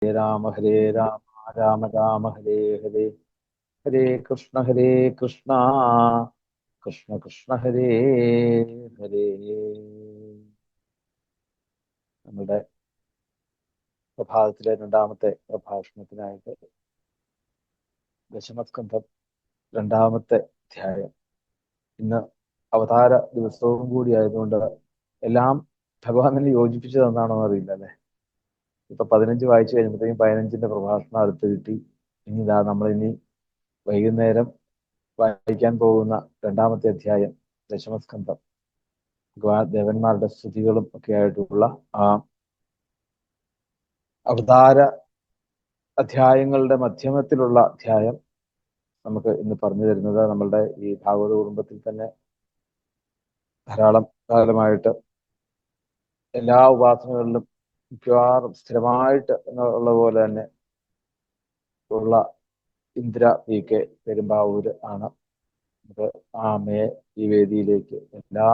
ഹരേ രാമ രാമ രാമ ഹരേ ഹരേ ഹരേ കൃഷ്ണ കൃഷ്ണ കൃഷ്ണ ഹരേ ഹരേ. നമ്മുടെ പ്രഭാതത്തിലെ രണ്ടാമത്തെ പ്രഭാഷണത്തിനായിട്ട് ദശമസ്കന്ധം രണ്ടാമത്തെ അധ്യായം. ഇന്ന് അവതാര ദിവസവും കൂടി ആയതുകൊണ്ട് എല്ലാം ഭഗവാൻ തന്നെ യോജിപ്പിച്ചു തന്നാണോ അറിയില്ല അല്ലെ. ഇപ്പൊ 15 വായിച്ചു കഴിഞ്ഞപ്പോഴത്തേക്കും 15ന്റെ പ്രഭാഷണം അടുത്ത് കിട്ടി. ഇനി നമ്മളിനി വൈകുന്നേരം വായിക്കാൻ പോകുന്ന രണ്ടാമത്തെ അധ്യായം ദശമസ്കന്ധം, ഭഗവാൻ ദേവന്മാരുടെ സ്തുതികളും ഒക്കെ ആയിട്ടുള്ള ആ അവതാര അധ്യായങ്ങളുടെ മധ്യമത്തിലുള്ള അധ്യായം നമുക്ക് ഇന്ന് പറഞ്ഞു തരുന്നത്. നമ്മളുടെ ഈ ഭാഗവത കുടുംബത്തിൽ തന്നെ ധാരാളം കാലമായിട്ട് എല്ലാ ഉപാസനകളിലും മിക്കവാറും സ്ഥിരമായിട്ട് എന്നുള്ള പോലെ തന്നെ ഉള്ള ഇന്ദ്ര പി കെ പെരുമ്പാവൂര് ആണ്. നമുക്ക് ആ അമ്മയെ ഈ വേദിയിലേക്ക് എല്ലാ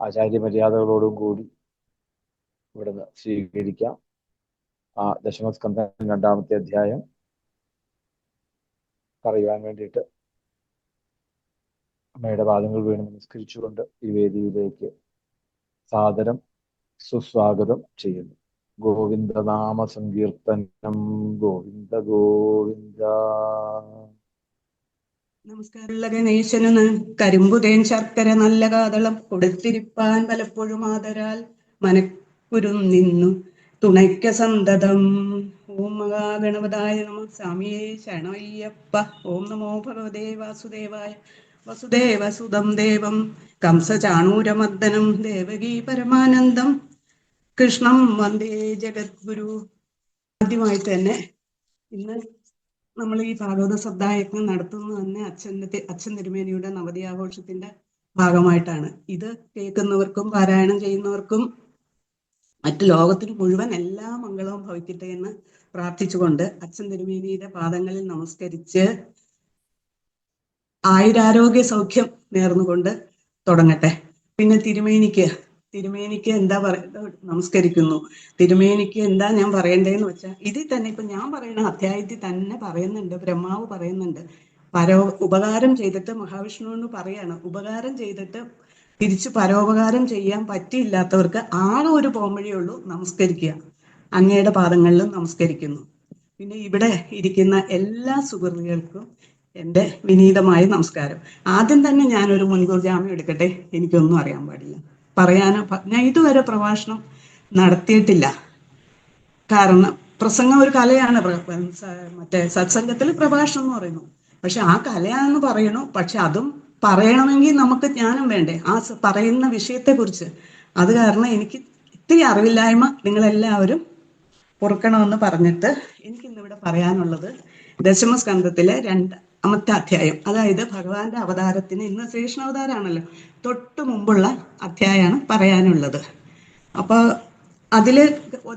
ആചാര്യ മര്യാദകളോടും കൂടി ഇവിടുന്ന് സ്വീകരിക്കാം. ആ ദശമസ്കന്ധം രണ്ടാമത്തെ അധ്യായം പറയുവാൻ വേണ്ടിയിട്ട് അമ്മയുടെ പാദങ്ങൾ വീണ് നമസ്കരിച്ചുകൊണ്ട് ഈ വേദിയിലേക്ക് സാദരം സുസ്വാഗതം ചെയ്യുന്നു. ഗോവിന്ദനാമ സങ്കീർത്തനം ഗോവിന്ദ ഗോവിന്ദ. നമസ്കാരമുള്ള ഗണേശന് കരിമ്പുതേൻ ശർക്കര നല്ല കാതളം കൊടുത്തിരിപ്പാൻ പലപ്പോഴും ആദരാൽ മനക്കുരും നിന്നു തുണയ്ക്ക സന്തതം. ഓം മഹാഗണപതായ നമ. സ്വാമിയേ ശരണയ്യപ്പ. ഓം നമോ ഭഗവതേ വാസുദേവായ. വസുദേവസുതം ദേവം കംസചാണൂരമർദ്ദനം ദേവകീ പരമാനന്ദം കൃഷ്ണം വന്ദേ ജഗദ്ഗുരു. ആദ്യമായിട്ട് തന്നെ ഇന്ന് നമ്മൾ ഈ ഭാഗവത സപ്താഹയജ്ഞം നടത്തുന്നത് തന്നെ അച്ഛൻ തിരുമേനിയുടെ നവതി ആഘോഷത്തിന്റെ ഭാഗമായിട്ടാണ്. ഇത് കേൾക്കുന്നവർക്കും പാരായണം ചെയ്യുന്നവർക്കും മറ്റു ലോകത്തിന് മുഴുവൻ എല്ലാ മംഗളവും ഭവിക്കട്ടെ എന്ന് പ്രാർത്ഥിച്ചുകൊണ്ട് അച്ഛൻ തിരുമേനിയുടെ പാദങ്ങളിൽ നമസ്കരിച്ച് ആയുരാരോഗ്യ സൗഖ്യം നേർന്നുകൊണ്ട് തുടങ്ങട്ടെ. പിന്നെ തിരുമേനിക്ക് എന്താ നമസ്കരിക്കുന്നു. തിരുമേനിക്ക് എന്താ ഞാൻ പറയണ്ടേന്ന് വെച്ചാൽ ഇതിൽ തന്നെ ഇപ്പൊ ഞാൻ പറയുന്ന അധ്യായത്തിൽ തന്നെ പറയുന്നുണ്ട്, ബ്രഹ്മാവ് പറയുന്നുണ്ട്, ഉപകാരം ചെയ്തിട്ട് മഹാവിഷ്ണുവിന് പറയാണ്, ഉപകാരം ചെയ്തിട്ട് തിരിച്ചു പരോപകാരം ചെയ്യാൻ പറ്റിയില്ലാത്തവർക്ക് ആകെ ഒരു പോംവഴിയേ ഉള്ളൂ, നമസ്കരിക്കുക. അങ്ങയുടെ പാദങ്ങളിലും നമസ്കരിക്കുന്നു. പിന്നെ ഇവിടെ ഇരിക്കുന്ന എല്ലാ സുഹൃത്തുക്കൾക്കും എൻ്റെ വിനീതമായ നമസ്കാരം. ആദ്യം തന്നെ ഞാനൊരു മുൻകൂർ ജാമ്യം എടുക്കട്ടെ. എനിക്കൊന്നും അറിയാൻ പാടില്ല, ഞാൻ ഇതുവരെ പ്രഭാഷണം നടത്തിയിട്ടില്ല. കാരണം പ്രസംഗം ഒരു കലയാണ്. മറ്റേ സത്സംഗത്തിൽ പ്രഭാഷണം എന്ന് പറയുന്നു. പക്ഷെ ആ കലയാണെന്ന് പറയണു. പക്ഷെ അതും പറയണമെങ്കിൽ നമുക്ക് ജ്ഞാനം വേണ്ടേ ആ പറയുന്ന വിഷയത്തെക്കുറിച്ച്. അത് കാരണം എനിക്ക് ഇത്തിരി അറിവില്ലായ്മ നിങ്ങളെല്ലാവരും പൊറുക്കണമെന്ന് പറഞ്ഞിട്ട് എനിക്കിന്നിവിടെ പറയാനുള്ളത് ദശമസ്കന്ധത്തിലെ രണ്ടാമത്തെ അധ്യായം, അതായത് ഭഗവാന്റെ അവതാരത്തിന് ഇന്ന് ശ്രീകൃഷ്ണാവതാരമാണല്ലോ, തൊട്ട് മുമ്പുള്ള അധ്യായമാണ് പറയാനുള്ളത്. അപ്പോൾ അതില്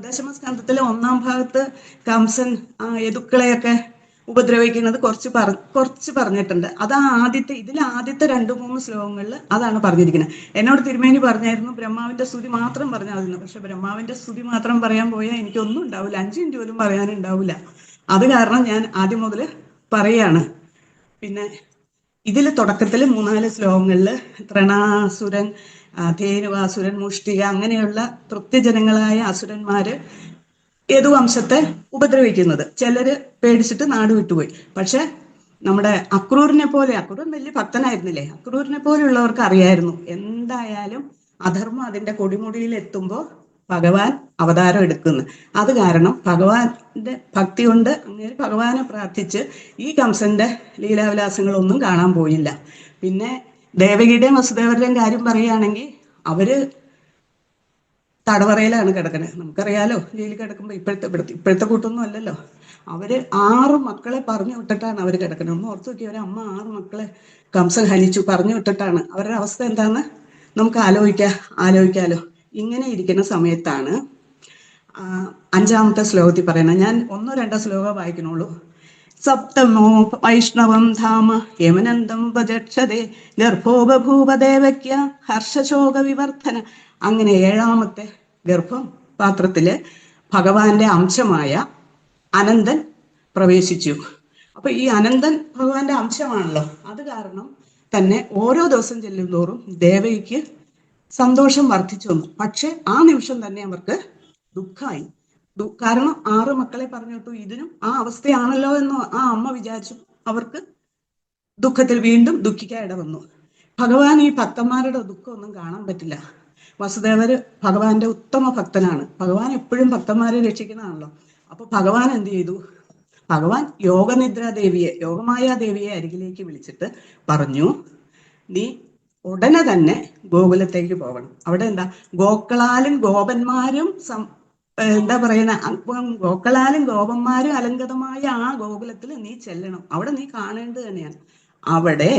ദശമസ്കന്ധത്തിലെ 1-ാം ഭാഗത്ത് കംസൻ യദുക്കളെയൊക്കെ ഉപദ്രവിക്കുന്നത് കുറച്ച് പറഞ്ഞിട്ടുണ്ട്. അതാ ഇതിലെ ആദ്യത്തെ 2-3 ശ്ലോകങ്ങളിൽ അതാണ് പറഞ്ഞിരിക്കുന്നത്. എന്നോട് തിരുമേനി പറഞ്ഞായിരുന്നു ബ്രഹ്മാവിന്റെ സ്തുതി മാത്രം പറഞ്ഞാൽ മതി. പക്ഷെ ബ്രഹ്മാവിന്റെ സ്തുതി മാത്രം പറയാൻ പോയാൽ എനിക്കൊന്നും ഉണ്ടാവില്ല, 5 മിനിറ്റ് പോലും പറയാനുണ്ടാവില്ല. അത് കാരണം ഞാൻ ആദ്യം മുതൽ പറയാണ്. പിന്നെ ഇതിൽ തുടക്കത്തിൽ 3-4 ശ്ലോകങ്ങളിൽ തൃണാസുരൻ, ധേനുവാസുരൻ, മുഷ്ടിക അങ്ങനെയുള്ള തൃപ്തിജനങ്ങളായ അസുരന്മാര് യദുവംശത്തെ ഉപദ്രവിക്കുന്നത്, ചിലര് പേടിച്ചിട്ട് നാട് വിട്ടുപോയി. പക്ഷെ നമ്മുടെ അക്രൂർ വലിയ ഭക്തനായിരുന്നില്ലേ, അക്രൂരിനെ പോലെയുള്ളവർക്ക് അറിയായിരുന്നു എന്തായാലും അധർമ്മം അതിന്റെ കൊടിമുടിയിൽ എത്തുമ്പോൾ ഭഗവാൻ അവതാരം എടുക്കുന്നു. അത് കാരണം ഭഗവാന്റെ ഭക്തി കൊണ്ട് അങ്ങനെ ഭഗവാനെ പ്രാർത്ഥിച്ച് ഈ കംസന്റെ ലീലാവിലാസങ്ങളൊന്നും കാണാൻ പോയില്ല. പിന്നെ ദേവകിയുടെയും വസുദേവരുടെയും കാര്യം പറയുകയാണെങ്കിൽ അവര് തടവറയിലാണ് കിടക്കണത്. നമുക്കറിയാലോ, ജയിലിൽ കിടക്കുമ്പോൾ ഇപ്പോഴത്തെ കൂട്ടൊന്നും അല്ലല്ലോ. അവര് 6 മക്കളെ പറഞ്ഞു വിട്ടിട്ടാണ് അവർ കിടക്കുന്നത്. ഒന്ന് ഓർത്തു നോക്കി, ഒരു അമ്മ 6 മക്കളെ കംസൻ ഹനിച്ചു പറഞ്ഞു വിട്ടിട്ടാണ്. അവരുടെ അവസ്ഥ എന്താന്ന് നമുക്ക് ആലോചിക്കാലോ. ഇങ്ങനെ ഇരിക്കുന്ന സമയത്താണ് 5-ാമത്തെ ശ്ലോകത്തിൽ പറയുന്നത്. ഞാൻ 1-2 ശ്ലോകം വായിക്കണുള്ളൂ. സപ്തമോ വൈഷ്ണവം ധാമ യമനന്തം ഭജക്ഷതേ ഗർഭോ ബഭൂവ ദേവക്യ ഹർഷശോക വിവർദ്ധന. അങ്ങനെ 7-ാമത്തെ ഗർഭപാത്രത്തില് ഭഗവാന്റെ അംശമായ അനന്തൻ പ്രവേശിച്ചു. അപ്പൊ ഈ അനന്തൻ ഭഗവാന്റെ അംശമാണല്ലോ. അത് കാരണം തന്നെ ഓരോ ദിവസം ചെല്ലുന്തോറും ദേവകിക്ക് സന്തോഷം വർദ്ധിച്ചു വന്നു. പക്ഷെ ആ നിമിഷം തന്നെ അവർക്ക് ദുഃഖമായി. കാരണം 6 മക്കളെ പറഞ്ഞു വിട്ടു, ഇതിനും ആ അവസ്ഥയാണല്ലോ എന്ന് ആ അമ്മ വിചാരിച്ചു. അവർക്ക് ദുഃഖത്തിൽ വീണ്ടും ദുഃഖിക്കാൻ ഇട വന്നു. ഭഗവാൻ ഈ ഭക്തന്മാരുടെ ദുഃഖമൊന്നും കാണാൻ പറ്റില്ല. വസുദേവര് ഭഗവാന്റെ ഉത്തമ ഭക്തനാണ്. ഭഗവാൻ എപ്പോഴും ഭക്തന്മാരെ രക്ഷിക്കുന്നതാണല്ലോ. അപ്പൊ ഭഗവാൻ എന്ത് ചെയ്തു? ഭഗവാൻ യോഗമായ ദേവിയെ അരികിലേക്ക് വിളിച്ചിട്ട് പറഞ്ഞു, നീ ഉടനെ തന്നെ ഗോകുലത്തേക്ക് പോകണം. അവിടെ എന്താ, ഗോക്കളാലും ഗോപന്മാരും എന്താ പറയുന്ന, ഗോക്കളാലും ഗോപന്മാരും അലങ്കൃതമായ ആ ഗോകുലത്തിൽ നീ ചെല്ലണം. അവിടെ നീ കാണേണ്ടത് തന്നെയാണ്. അവിടെ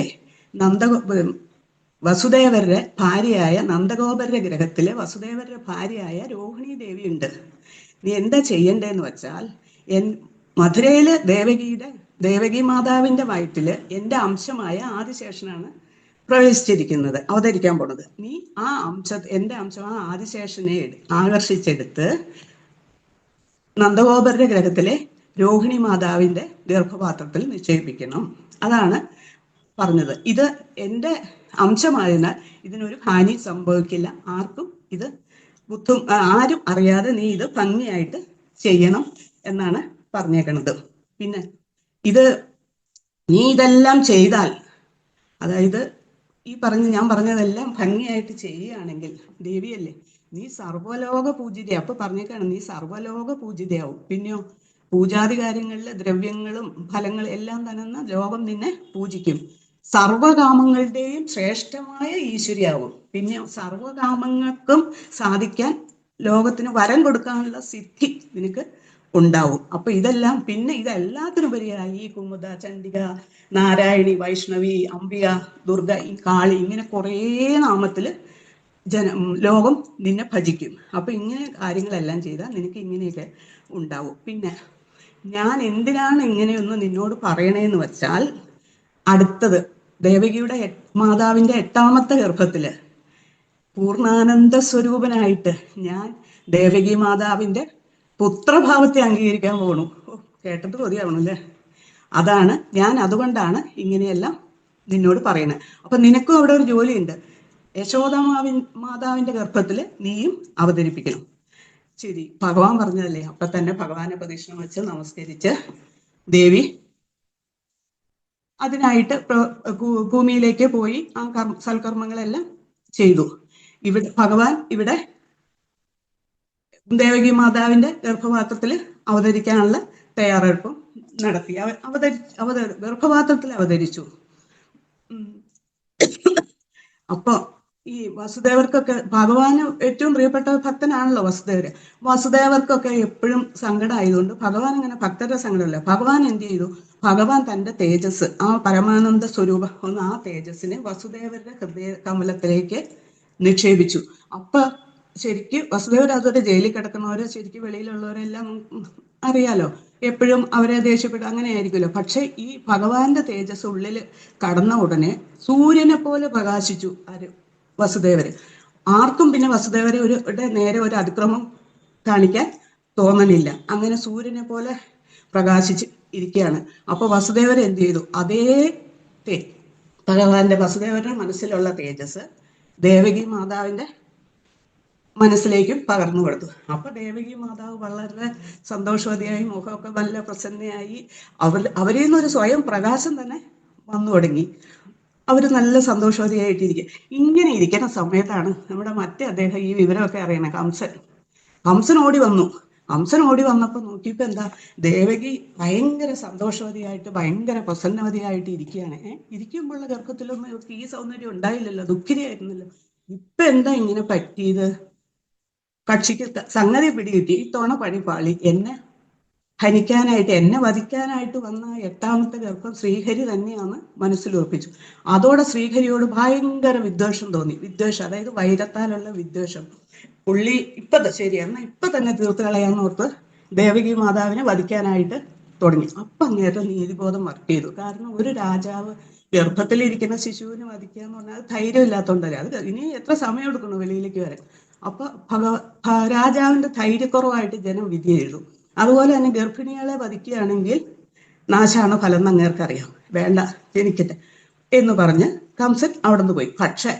വസുദേവരുടെ ഭാര്യയായ നന്ദഗോപരുടെ ഗ്രഹത്തിലെ വസുദേവരുടെ ഭാര്യയായ രോഹിണി ദേവി ഉണ്ട്. നീ എന്താ ചെയ്യണ്ടേന്ന് വെച്ചാൽ, മധുരയില് ദേവകി മാതാവിന്റെ വയറ്റില് എൻ്റെ അംശമായ ആദിശേഷനാണ് പ്രവേശിച്ചിരിക്കുന്നത്, അവതരിക്കാൻ പോണത്. നീ ആ എൻ്റെ അംശം ആ ആദിശേഷനെ ആകർഷിച്ചെടുത്ത് നന്ദഗോപരുടെ ഗ്രഹത്തിലെ രോഹിണി മാതാവിന്റെ ഗർഭപാത്രത്തിൽ നിക്ഷേപിക്കണം. അതാണ് പറഞ്ഞത്. ഇത് എൻ്റെ അംശമായതിനാൽ ഇതിനൊരു ഹാനി സംഭവിക്കില്ല, ആർക്കും ഇത് ആരും അറിയാതെ നീ ഇത് ഭംഗിയായിട്ട് ചെയ്യണം എന്നാണ് പറഞ്ഞേക്കണത്. പിന്നെ നീ ഇതെല്ലാം ചെയ്താൽ, അതായത് ഞാൻ പറഞ്ഞതെല്ലാം ഭംഗിയായിട്ട് ചെയ്യുകയാണെങ്കിൽ, ദേവിയല്ലേ, നീ സർവ്വലോക പൂജിതയാവും. അപ്പൊ പറഞ്ഞേക്കാണ്, നീ സർവ്വലോക പൂജിതയാവും. പിന്നെയോ പൂജാതി കാര്യങ്ങളിൽ ദ്രവ്യങ്ങളും ഫലങ്ങളും എല്ലാം തന്നെ ലോകം നിന്നെ പൂജിക്കും. സർവകാമങ്ങളുടെയും ശ്രേഷ്ഠമായ ഈശ്വരിയാവും. പിന്നെ സർവകാമങ്ങൾക്കും സാധിക്കാൻ ലോകത്തിന് വരം കൊടുക്കാനുള്ള സിദ്ധി നിനക്ക് ഉണ്ടാവും. അപ്പൊ ഇതെല്ലാം, പിന്നെ ഇതെല്ലാത്തിനുപരിയായി ഈ കുമുദ, ചണ്ഡിക, നാരായണി, വൈഷ്ണവി, അംബിക, ദുർഗ, ഈ കാളി, ഇങ്ങനെ കുറേ നാമത്തില് ലോകം നിന്നെ ഭജിക്കും. അപ്പൊ ഇങ്ങനെ കാര്യങ്ങളെല്ലാം ചെയ്താൽ നിനക്ക് ഇങ്ങനെയൊക്കെ ഉണ്ടാവും. പിന്നെ ഞാൻ എന്തിനാണ് ഇങ്ങനെയൊന്ന് നിന്നോട് പറയണേന്ന് വെച്ചാൽ, അടുത്തത് ദേവകിയുടെ മാതാവിന്റെ 8ാമത്തെ ഗർഭത്തില് പൂർണ്ണാനന്ദ സ്വരൂപനായിട്ട് ഞാൻ ദേവകി മാതാവിന്റെ പുത്രഭാവത്തെ അംഗീകരിക്കാൻ പോകണു. കേട്ടിട്ട് കൊതിയാവണല്ലേ? അതുകൊണ്ടാണ് ഇങ്ങനെയെല്ലാം നിന്നോട് പറയുന്നത്. അപ്പൊ നിനക്കും അവിടെ ഒരു ജോലിയുണ്ട്. യശോദ മാതാവിന്റെ ഗർഭത്തില് നീയും അവതരിപ്പിക്കണം. ശരി, ഭഗവാൻ പറഞ്ഞതല്ലേ. അപ്പൊ തന്നെ ഭഗവാനെ പ്രദക്ഷിണം വെച്ച് നമസ്കരിച്ച് ദേവി അതിനായിട്ട് ഭൂമിയിലേക്ക് പോയി ആ സൽക്കർമ്മങ്ങളെല്ലാം ചെയ്തു. ഭഗവാൻ ഇവിടെ ദേവകി മാതാവിന്റെ ഗർഭപാത്രത്തിൽ അവതരിക്കാനുള്ള തയ്യാറെടുപ്പും നടത്തി. ഗർഭപാത്രത്തിൽ അവതരിച്ചു. അപ്പൊ ഈ വസുദേവർക്കൊക്കെ, ഭഗവാന് ഏറ്റവും പ്രിയപ്പെട്ട ഭക്തനാണല്ലോ വസുദേവർക്കൊക്കെ എപ്പോഴും സങ്കടമായതുകൊണ്ട് ഭഗവാൻ അങ്ങനെ ഭക്തരുടെ സങ്കടമല്ല. ഭഗവാൻ എന്ത് ചെയ്തു? ഭഗവാൻ തന്റെ തേജസ്, ആ പരമാനന്ദ സ്വരൂപം ആ തേജസ്സിനെ വസുദേവരുടെ ഹൃദയ കമലത്തിലേക്ക് നിക്ഷേപിച്ചു. അപ്പൊ ശരിക്കും വസുദേവർ അതുവരെ ജയിലിൽ കിടക്കുന്നവരെ ശരിക്കും വെളിയിലുള്ളവരെല്ലാം അറിയാലോ, എപ്പോഴും അവരെ ദേഷ്യപ്പെടും, അങ്ങനെ ആയിരിക്കുമല്ലോ. പക്ഷെ ഈ ഭഗവാന്റെ തേജസ് ഉള്ളിൽ കടന്ന ഉടനെ സൂര്യനെ പോലെ പ്രകാശിച്ചു വസുദേവര്. ആർക്കും പിന്നെ വസുദേവരെ നേരെ ഒരു അതിക്രമം കാണിക്കാൻ തോന്നലില്ല. അങ്ങനെ സൂര്യനെ പോലെ പ്രകാശിച്ച് ഇരിക്കുകയാണ്. അപ്പൊ വസുദേവർ എന്ത് ചെയ്തു? വസുദേവരുടെ മനസ്സിലുള്ള തേജസ് ദേവകി മാതാവിന്റെ മനസ്സിലേക്കും പകർന്നു കൊടുത്തു. അപ്പൊ ദേവകി മാതാവ് വളരെ സന്തോഷവതിയായി, മുഖമൊക്കെ നല്ല പ്രസന്നയായി. അവരിൽ നിന്നൊരു സ്വയം പ്രകാശം തന്നെ വന്നു തുടങ്ങി. അവര് നല്ല സന്തോഷവതിയായിട്ടിരിക്കുക. ഇങ്ങനെ ഇരിക്കുന്ന സമയത്താണ് നമ്മുടെ അദ്ദേഹം ഈ വിവരമൊക്കെ അറിയണേ, ഹംസൻ ഓടി വന്നു. ഹംസൻ ഓടി വന്നപ്പോ നോക്കിയപ്പോ എന്താ, ദേവകി ഭയങ്കര സന്തോഷവതിയായിട്ട് ഭയങ്കര പ്രസന്നവതിയായിട്ട് ഇരിക്കുകയാണ്. ഇരിക്കുമ്പോഴുള്ള ഗർഭത്തിലൊന്നും ഇവർക്ക് ഈ സൗന്ദര്യം ഉണ്ടായില്ലല്ലോ, ദുഃഖിതയായിരുന്നല്ലോ. ഇപ്പൊ എന്താ ഇങ്ങനെ പറ്റിയത്? കക്ഷിക്ക് സംഗതി പിടികിട്ടി. ഇത്തവണ പണിപാളി. എന്നെ ഹനിക്കാനായിട്ട്, എന്നെ വധിക്കാനായിട്ട് വന്ന 8ാമത്തെ ഗർഭം ശ്രീഹരി തന്നെയാണ് മനസ്സിൽ ഉറപ്പിച്ചു. അതോടെ ശ്രീഹരിയോട് ഭയങ്കര വിദ്വേഷം തോന്നി. അതായത് വൈരത്താലുള്ള വിദ്വേഷം. പുള്ളി ശരിയാണ്, ഇപ്പൊ തന്നെ തീർത്ത് കളയാന്ന് ഓർത്ത് ദേവകി മാതാവിനെ വധിക്കാനായിട്ട് തുടങ്ങി. അപ്പൊ അങ്ങേറ്റം നീതിബോധം വർക്ക് ചെയ്തു. കാരണം ഒരു രാജാവ് ഗർഭത്തിലിരിക്കുന്ന ശിശുവിനെ വധിക്കുക എന്ന് പറഞ്ഞാൽ ധൈര്യമില്ലാത്തോണ്ടല്ലേ. അത് ഇനി എത്ര സമയം എടുക്കണം വെളിയിലേക്ക് വരാൻ. അപ്പൊ രാജാവിന്റെ ധൈര്യക്കുറവായിട്ട് ജനം വിധി എഴുതും. അതുപോലെ തന്നെ ഗർഭിണികളെ വധിക്കുകയാണെങ്കിൽ നാശാണ് ഫലം എന്ന് അങ്ങേർക്കറിയാം, വേണ്ട ജനിക്കട്ടെ എന്ന് പറഞ്ഞ് കംസൻ അവിടെ നിന്ന് പോയി. പക്ഷെ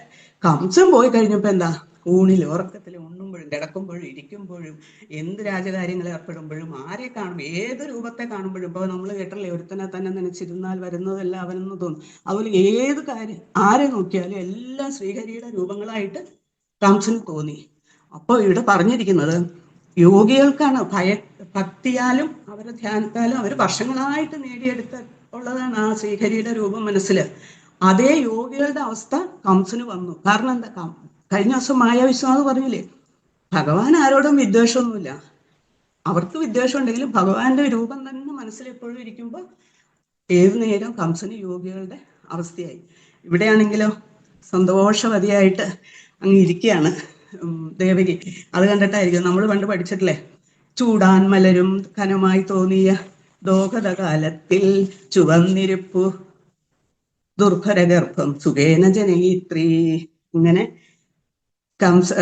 കംസൻ പോയി കഴിഞ്ഞപ്പോ എന്താ, ഊണിൽ ഉറക്കത്തിൽ ഉണ്ണുമ്പോഴും കിടക്കുമ്പോഴും ഇരിക്കുമ്പോഴും എന്ത് രാജകാര്യങ്ങൾ ഏർപ്പെടുമ്പോഴും ആരെ കാണും, ഏത് രൂപത്തെ കാണുമ്പോഴും, ഇപ്പൊ നമ്മൾ കേട്ടല്ലേ ഒരുത്തനെ തന്നെ നനച്ചിരുന്നാൽ വരുന്നതെല്ലാം അവനെന്ന് തോന്നും. അതുപോലെ ഏത് കാര്യം ആരെ നോക്കിയാലും എല്ലാം ശ്രീഹരിയുടെ രൂപങ്ങളായിട്ട് കംസന് തോന്നി. അപ്പോൾ ഇവിടെ പറഞ്ഞിരിക്കുന്നത് യോഗികൾക്കാണ് ഭക്തിയാലും അവരുടെ ധ്യാനത്താലും അവർ വർഷങ്ങളായിട്ട് നേടിയെടുത്ത ഉള്ളതാണ് ആ ശ്രീഹരിയുടെ രൂപം മനസ്സിൽ. അതേ യോഗികളുടെ അവസ്ഥ കംസന് വന്നു. കാരണം എന്താ, കഴിഞ്ഞ ദിവസം മായാവിശ്വാസം പറഞ്ഞില്ലേ, ഭഗവാൻ ആരോടും വിദ്വേഷമൊന്നുമില്ല. അവർക്ക് വിദ്വേഷം ഉണ്ടെങ്കിലും ഭഗവാന്റെ രൂപം തന്നെ മനസ്സിൽ എപ്പോഴും ഇരിക്കുമ്പോൾ ഏതു നേരം കംസന് യോഗികളുടെ അവസ്ഥയായി. ഇവിടെയാണെങ്കിലോ സന്തോഷവതിയായിട്ട് അങ്ങ് ഇരിക്കുകയാണ് ദേവകി. അത് കണ്ടിട്ടായിരിക്കും നമ്മൾ പണ്ട് പഠിച്ചിട്ടില്ലേ, ചൂടാൻ മലരും കനമായി തോന്നിയ ദോഹദകാലത്തിൽ ചുവന്നിരിപ്പു ദുർഭരഗർഭം സുഖേന ജനയിത്രീ. ഇങ്ങനെ കംസ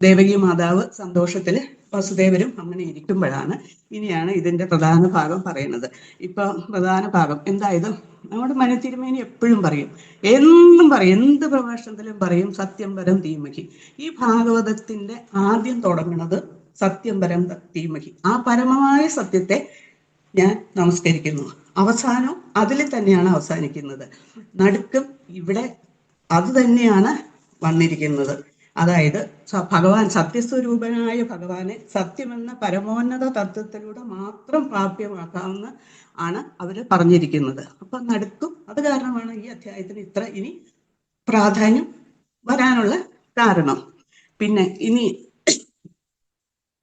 ദേവകി മാതാവ് സന്തോഷത്തില് വസുദേവരും അങ്ങനെ ഇരിക്കുമ്പോഴാണ് ഇനിയാണ് ഇതിന്റെ പ്രധാന ഭാഗം പറയുന്നത്. ഇപ്പൊ പ്രധാന ഭാഗം എന്തായത്, നമ്മുടെ മനത്തിരുമേനി എപ്പോഴും പറയും, എന്നും പറയും, എന്ത് പ്രഭാഷണത്തിലും പറയും സത്യം പരം ധീമഹി. ഈ ഭാഗവതത്തിന്റെ ആദ്യം തുടങ്ങുന്നത് സത്യം പരം ധീമഹി, ആ പരമമായ സത്യത്തെ ഞാൻ നമസ്കരിക്കുന്നു. അവസാനം അതിൽ തന്നെയാണ് അവസാനിക്കുന്നത്. നടുക്കും ഇവിടെ അത് തന്നെയാണ് വന്നിരിക്കുന്നത്. അതായത് ഭഗവാൻ, സത്യസ്വരൂപനായ ഭഗവാനെ സത്യമെന്ന പരമോന്നത തത്വത്തിലൂടെ മാത്രം പ്രാപ്യമാക്കാവുന്ന ആണ് അവര് പറഞ്ഞിരിക്കുന്നത്. അപ്പൊ നടുക്കും അത് കാരണമാണ് ഈ അധ്യായത്തിന് ഇത്ര ഇനി പ്രാധാന്യം വരാനുള്ള കാരണം. പിന്നെ ഇനി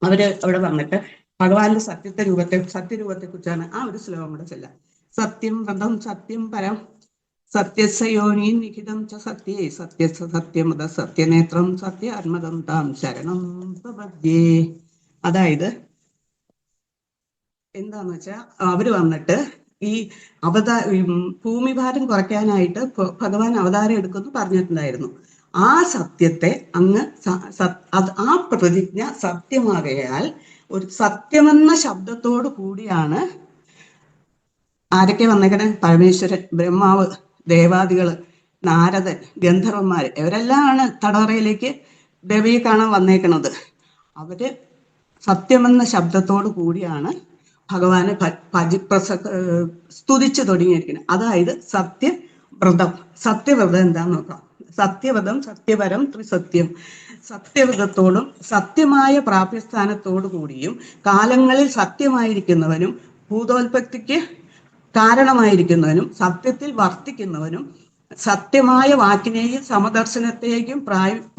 അവര് അവിടെ വന്നിട്ട് ഭഗവാന്റെ സത്യരൂപത്തെ കുറിച്ചാണ് ആ ഒരു ശ്ലോകം കൂടെ ചെല്ലാം. സത്യം വ്രതം സത്യം പരം സത്യസയോനി നിഹിതം ച സത്യേ സത്യസ സത്യമത സത്യനേത്രം സത്യാത്മകം താം ശരണം പ്രപദ്യേ. അതായത് എന്താന്ന് വെച്ചാൽ അവര് വന്നിട്ട് ഈ ഭൂമിഭാരം കുറയ്ക്കാനായിട്ട് ഭഗവാൻ അവതാരം എടുക്കുമെന്ന് പറഞ്ഞിട്ടുണ്ടായിരുന്നു. ആ സത്യത്തെ അങ്ങ് ആ പ്രതിജ്ഞ സത്യമാകയാൽ ഒരു സത്യമെന്ന ശബ്ദത്തോടു കൂടിയാണ് ആരൊക്കെ വന്നേക്കണേ, പരമേശ്വരൻ, ബ്രഹ്മാവ്, ദേവാദികള്, നാരദൻ, ഗന്ധർവന്മാര്, ഇവരെല്ലാമാണ് തടവറയിലേക്ക് ദേവിയെ കാണാൻ വന്നേക്കണത്. അവര് സത്യമെന്ന ശബ്ദത്തോടു കൂടിയാണ് ഭഗവാനെ സ്തുതിച്ചു തുടങ്ങിയിരിക്കുന്നത്. അതായത് സത്യവ്രതം. സത്യവ്രതം എന്താന്ന് നോക്കാം. സത്യവ്രതം സത്യപരം ത്രിസത്യം. സത്യവ്രതത്തോടും സത്യമായ പ്രാപ്യസ്ഥാനത്തോടു കൂടിയും കാലങ്ങളിൽ സത്യമായിരിക്കുന്നവനും ഭൂതോൽപത്തിക്ക് കാരണമായിരിക്കുന്നവനും സത്യത്തിൽ വർത്തിക്കുന്നവനും സത്യമായ വാക്കിനെയും സമദർശനത്തെയും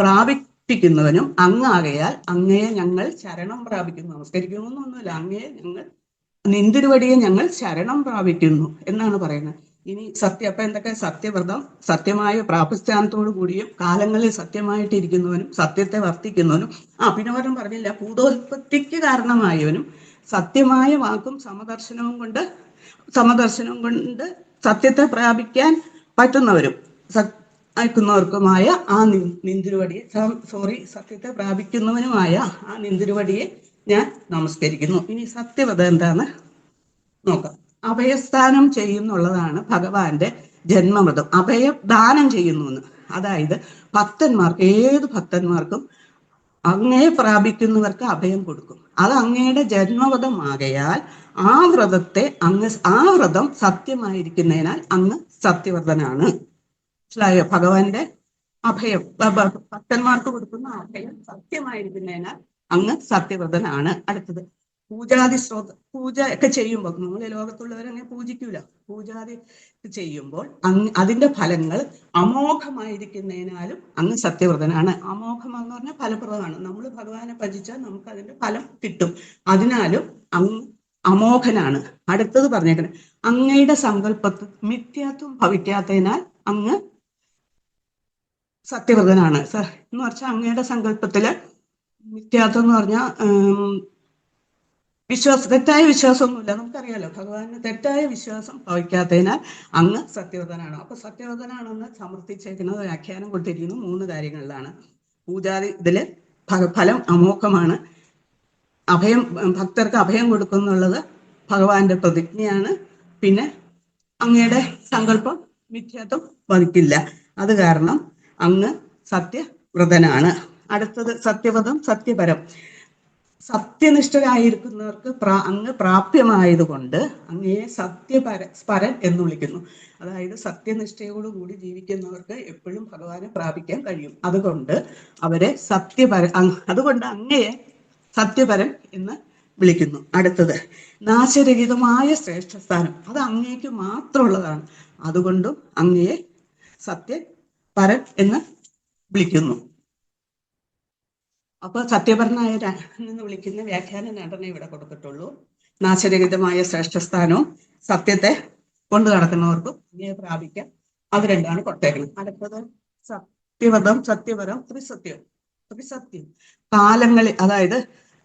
പ്രാപിപ്പിക്കുന്നവനും അങ്ങാകയാൽ അങ്ങയെ ഞങ്ങൾ ശരണം പ്രാപിക്കുന്നു. നമസ്കരിക്കുന്നു എന്നൊന്നുമില്ല, അങ്ങയെ ഞങ്ങൾ നിന്തിരുവടിയെ ഞങ്ങൾ ശരണം പ്രാപിക്കുന്നു എന്നാണ് പറയുന്നത്. ഇനി അപ്പൊ എന്തൊക്കെ, സത്യവ്രതം സത്യമായ പ്രാപ്തിസ്ഥാനത്തോടു കൂടിയും കാലങ്ങളിൽ സത്യമായിട്ടിരിക്കുന്നവനും സത്യത്തെ വർത്തിക്കുന്നവനും, പിന്നെ ഒരെണ്ണം പറഞ്ഞില്ല, ഭൂതോൽപത്തിക്ക് കാരണമായവനും സത്യമായ വാക്കും സമദർശനവും കൊണ്ട് സത്യത്തെ പ്രാപിക്കാൻ പറ്റുന്നവരും അയക്കുന്നവർക്കുമായ ആ നിന്തിരുവടിയെ സത്യത്തെ പ്രാപിക്കുന്നവനുമായ ആ നിന്തിരുവടിയെ ഞാൻ നമസ്കരിക്കുന്നു. ഇനി സത്യവ്രതം എന്താന്ന് നോക്കാം. അഭയസ്ഥാനം ചെയ്യുന്നുള്ളതാണ് ഭഗവാന്റെ ജന്മവ്രതം. അഭയദാനം ചെയ്യുന്നു എന്ന്. അതായത് ഭക്തന്മാർക്ക്, ഏത് ഭക്തന്മാർക്കും അങ്ങയെ പ്രാപിക്കുന്നവർക്ക് അഭയം കൊടുക്കും. അത് അങ്ങയുടെ ജന്മവ്രതമാകയാൽ ആ വ്രതം സത്യമായിരിക്കുന്നതിനാൽ അങ്ങ് സത്യവ്രതനാണ്. മനസ്സിലായോ? ഭഗവാന്റെ അഭയം, ഭക്തന്മാർക്ക് കൊടുക്കുന്ന അഭയം സത്യമായിരിക്കുന്നതിനാൽ അങ്ങ് സത്യവ്രതനാണ്. അടുത്തത് പൂജ ഒക്കെ ചെയ്യുമ്പോൾ, നമ്മൾ ലോകത്തുള്ളവരങ്ങനെ പൂജിക്കൂല, പൂജാതി ചെയ്യുമ്പോൾ അതിന്റെ ഫലങ്ങൾ അമോഘമായിരിക്കുന്നതിനാലും അങ്ങ് സത്യവ്രതനാണ്. അമോഘം എന്ന് പറഞ്ഞാൽ ഫലപ്രദമാണ്. നമ്മൾ ഭഗവാനെ ഭജിച്ചാൽ നമുക്ക് അതിന്റെ ഫലം കിട്ടും. അതിനാലും അങ്ങ് അമോഘനാണ്. അടുത്തത് പറഞ്ഞേക്കണേ, അങ്ങയുടെ സങ്കല്പത്തിൽ മിഥ്യാത്വം ഭവിക്കാത്തതിനാൽ അങ്ങ് സത്യവ്രതനാണ്. എന്ന് പറഞ്ഞാൽ അങ്ങയുടെ സങ്കല്പത്തില് മിഥ്യാത്വം എന്ന് പറഞ്ഞാൽ തെറ്റായ വിശ്വാസമൊന്നുമില്ല. നമുക്കറിയാലോ, ഭഗവാന് തെറ്റായ വിശ്വാസം ഭവിക്കാത്തതിനാൽ അങ്ങ് സത്യവ്രതനാണ്. അപ്പൊ സത്യവ്രതനാണെന്ന് സമർത്ഥിച്ചേക്കുന്നത്, വ്യാഖ്യാനം കൊടുത്തിരിക്കുന്നു 3 കാര്യങ്ങളിലാണ്. പൂജാതി ഇതില് ഫലം അമോഘമാണ്, ഭക്തർക്ക് അഭയം കൊടുക്കും എന്നുള്ളത് ഭഗവാന്റെ പ്രതിജ്ഞയാണ്. പിന്നെ അങ്ങയുടെ സങ്കല്പം മിഥ്യാത്വം വഹിക്കില്ല. അത് കാരണം അങ്ങ് സത്യവ്രതനാണ്. അടുത്തത് സത്യവ്രതം സത്യപരം. സത്യനിഷ്ഠരായിരിക്കുന്നവർക്ക് അങ്ങ് പ്രാപ്യമായതുകൊണ്ട് അങ്ങയെ പരൻ എന്ന് വിളിക്കുന്നു. അതായത് സത്യനിഷ്ഠയോടുകൂടി ജീവിക്കുന്നവർക്ക് എപ്പോഴും ഭഗവാനെ പ്രാപിക്കാൻ കഴിയും. അതുകൊണ്ട് അവരെ അതുകൊണ്ട് അങ്ങയെ സത്യപരൻ എന്ന് വിളിക്കുന്നു. അടുത്തത് നാശരഹിതമായ ശ്രേഷ്ഠസ്ഥാനം. അത് അങ്ങേക്ക് മാത്രമുള്ളതാണ്. അതുകൊണ്ടും അങ്ങയെ സത്യപരൻ എന്ന് വിളിക്കുന്നു. അപ്പൊ സത്യപരനായ എന്ന് വിളിക്കുന്ന വ്യാഖ്യാനം രണ്ടെണ്ണേ ഇവിടെ കൊടുത്തിട്ടുള്ളൂ. നാശരഹിതമായ ശ്രേഷ്ഠസ്ഥാനവും സത്യത്തെ കൊണ്ടു നടക്കുന്നവർക്കും അങ്ങയെ പ്രാപിക്കാം. അത് രണ്ടാണ് കൊടുത്തേക്കുന്നത്. അടുത്തത് സത്യവ്രതം സത്യപരം ത്രിസത്യം. ത്രിസത്യം അതായത്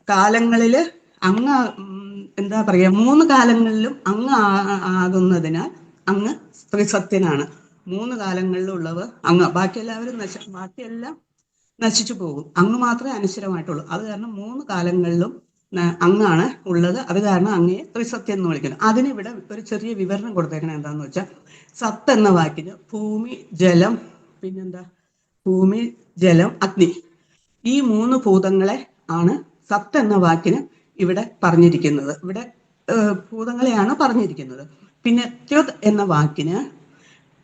കാലങ്ങളില് അങ്ങ് എന്താ പറയാ, 3 കാലങ്ങളിലും അങ്ങ് ആകുന്നതിനാൽ അങ്ങ് ത്രിസത്യനാണ്. 3 കാലങ്ങളിലുള്ളവർ അങ്ങ്, ബാക്കിയെല്ലാം നശിച്ചു പോകും. അങ്ങ് മാത്രമേ അനശ്വരമായിട്ടുള്ളൂ. അത് കാരണം 3 കാലങ്ങളിലും അങ്ങാണ് ഉള്ളത്. അത് കാരണം അങ്ങയെ ത്രിസത്യം എന്ന് വിളിക്കുന്നു. അതിനിവിടെ ഒരു ചെറിയ വിവരണം കൊടുത്തേക്കണം. എന്താന്ന് വെച്ചാൽ സത്ത് എന്ന വാക്കിന് ഭൂമി, ജലം, ഭൂമി, ജലം, അഗ്നി, ഈ 3 ഭൂതങ്ങളെ ആണ് സത്ത് എന്ന വാക്കിന് ഇവിടെ പറഞ്ഞിരിക്കുന്നത്. ഇവിടെ ഭൂതങ്ങളെയാണ് പറഞ്ഞിരിക്കുന്നത്. പിന്നെ ത്യത് എന്ന വാക്കിന്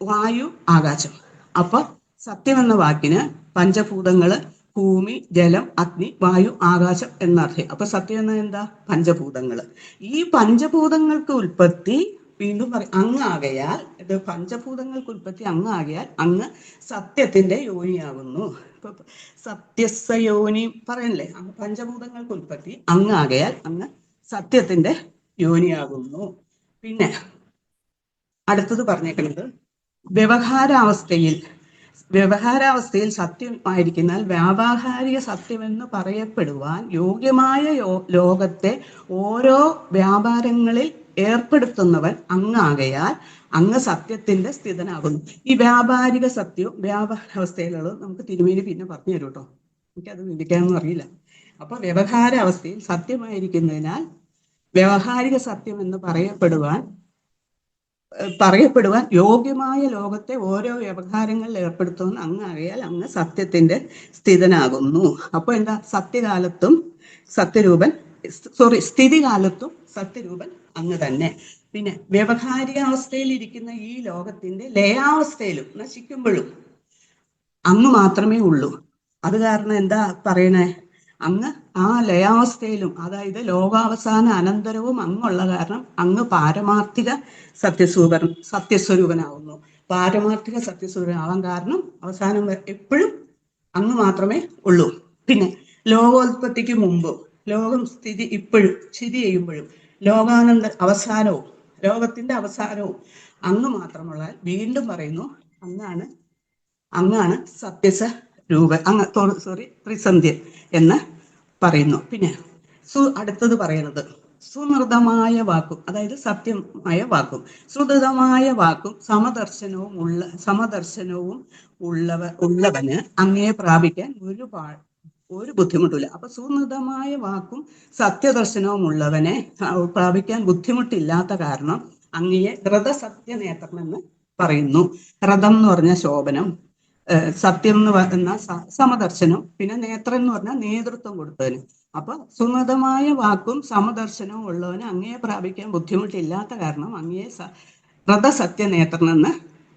വായു, ആകാശം. അപ്പൊ സത്യം എന്ന വാക്കിന് പഞ്ചഭൂതങ്ങള് ഭൂമി, ജലം, അഗ്നി, വായു, ആകാശം എന്നർത്ഥം. അപ്പൊ സത്യം എന്ന എന്താ? പഞ്ചഭൂതങ്ങള്. ഈ പഞ്ചഭൂതങ്ങൾക്ക് ഉൽപ്പത്തി വീണ്ടും അങ്ങാകയാൽ, ഇത് പഞ്ചഭൂതങ്ങൾക്ക് ഉൽപ്പത്തി അങ്ങാകയാൽ അങ്ങ് സത്യത്തിന്റെ യോനിയാകുന്നു. ഇപ്പൊ സത്യസ്സ യോനി പറയല്ലേ, പഞ്ചഭൂതങ്ങൾക്ക് ഉൽപ്പത്തി അങ്ങാകയാൽ അങ്ങ് സത്യത്തിന്റെ യോനിയാകുന്നു. പിന്നെ അടുത്തത് പറഞ്ഞേക്കുന്നത് വ്യവഹാരാവസ്ഥയിൽ സത്യമായിരിക്കുന്നാൽ വ്യാവഹാരിക സത്യമെന്ന് പറയപ്പെടുവാൻ യോഗ്യമായ ലോകത്തെ ഓരോ വ്യാപാരങ്ങളിൽ ഏർപ്പെടുത്തുന്നവൻ അങ്ങാകയാൽ അങ്ങ് സത്യത്തിന്റെ സ്ഥിതനാകുന്നു. ഈ വ്യാപാരിക സത്യവും വ്യാപാരാവസ്ഥയിലുള്ളത് നമുക്ക് തിരുമേനി പിന്നെ പറഞ്ഞു തരും കേട്ടോ. എനിക്കത് വിവരിക്കാനൊന്നും അറിയില്ല. അപ്പൊ വ്യവഹാരാവസ്ഥയിൽ സത്യമായിരിക്കുന്നതിനാൽ വ്യാവഹാരിക സത്യം എന്ന് പറയപ്പെടുവാൻ യോഗ്യമായ ലോകത്തെ ഓരോ വ്യവഹാരങ്ങളിൽ ഏർപ്പെടുത്തുന്ന അങ്ങാകയാൽ അങ്ങ് സത്യത്തിന്റെ സ്ഥിതനാകുന്നു. അപ്പൊ എന്താ? സ്ഥിതികാലത്തും സത്യരൂപൻ അങ്ങ് തന്നെ. പിന്നെ വ്യവഹാരികാവസ്ഥയിൽ ഇരിക്കുന്ന ഈ ലോകത്തിന്റെ ലയാവസ്ഥയിലും നശിക്കുമ്പോഴും അങ്ങ് മാത്രമേ ഉള്ളൂ. അത് കാരണം എന്താ പറയണേ? അങ്ങ് ആ ലയാവസ്ഥയിലും, അതായത് ലോകാവസാന അനന്തരവും അങ്ങുള്ള കാരണം അങ്ങ് പാരമാർത്ഥിക സത്യസ്വരൂപനാവുന്നു. പാരമാർത്ഥിക സത്യസ്വരൂപനാവാൻ കാരണം അവസാനം എപ്പോഴും അങ്ങ് മാത്രമേ ഉള്ളൂ. പിന്നെ ലോകോത്പത്തിക്ക് മുമ്പും ലോകം സ്ഥിതി ചെയ്യുമ്പോഴും ലോകത്തിന്റെ അവസാനവും അങ്ങ് മാത്രമുള്ള വീണ്ടും പറയുന്നു അങ്ങാണ് ത്രിസന്ധ്യൻ എന്ന് പറയുന്നു. പിന്നെ അടുത്തത് പറയുന്നത് സുമൃതമായ വാക്കും, അതായത് സത്യമായ വാക്കും, ശ്രുതമായ വാക്കും സമദർശനവും ഉള്ളവന് അങ്ങയെ പ്രാപിക്കാൻ ഒരു ബുദ്ധിമുട്ടില്ല. അപ്പൊ സുമൃതമായ വാക്കും സത്യദർശനവും ഉള്ളവനെ പ്രാപിക്കാൻ ബുദ്ധിമുട്ടില്ലാത്ത കാരണം അങ്ങയെ ഹൃദസത്യനേത്രൻ എന്ന് പറയുന്നു. ഹൃദം എന്ന് പറഞ്ഞ ശോഭനം, സത്യം എന്ന് പറയുന്ന സമദർശനം, പിന്നെ നേത്രം എന്ന് പറഞ്ഞാൽ നേതൃത്വം കൊടുത്തതിന്. അപ്പൊ സുമതമായ വാക്കും സമദർശനവും ഉള്ളവന് അങ്ങയെ പ്രാപിക്കാൻ ബുദ്ധിമുട്ടില്ലാത്ത കാരണം അങ്ങയെ ഹൃദസത്യനേത്രൻ എന്ന്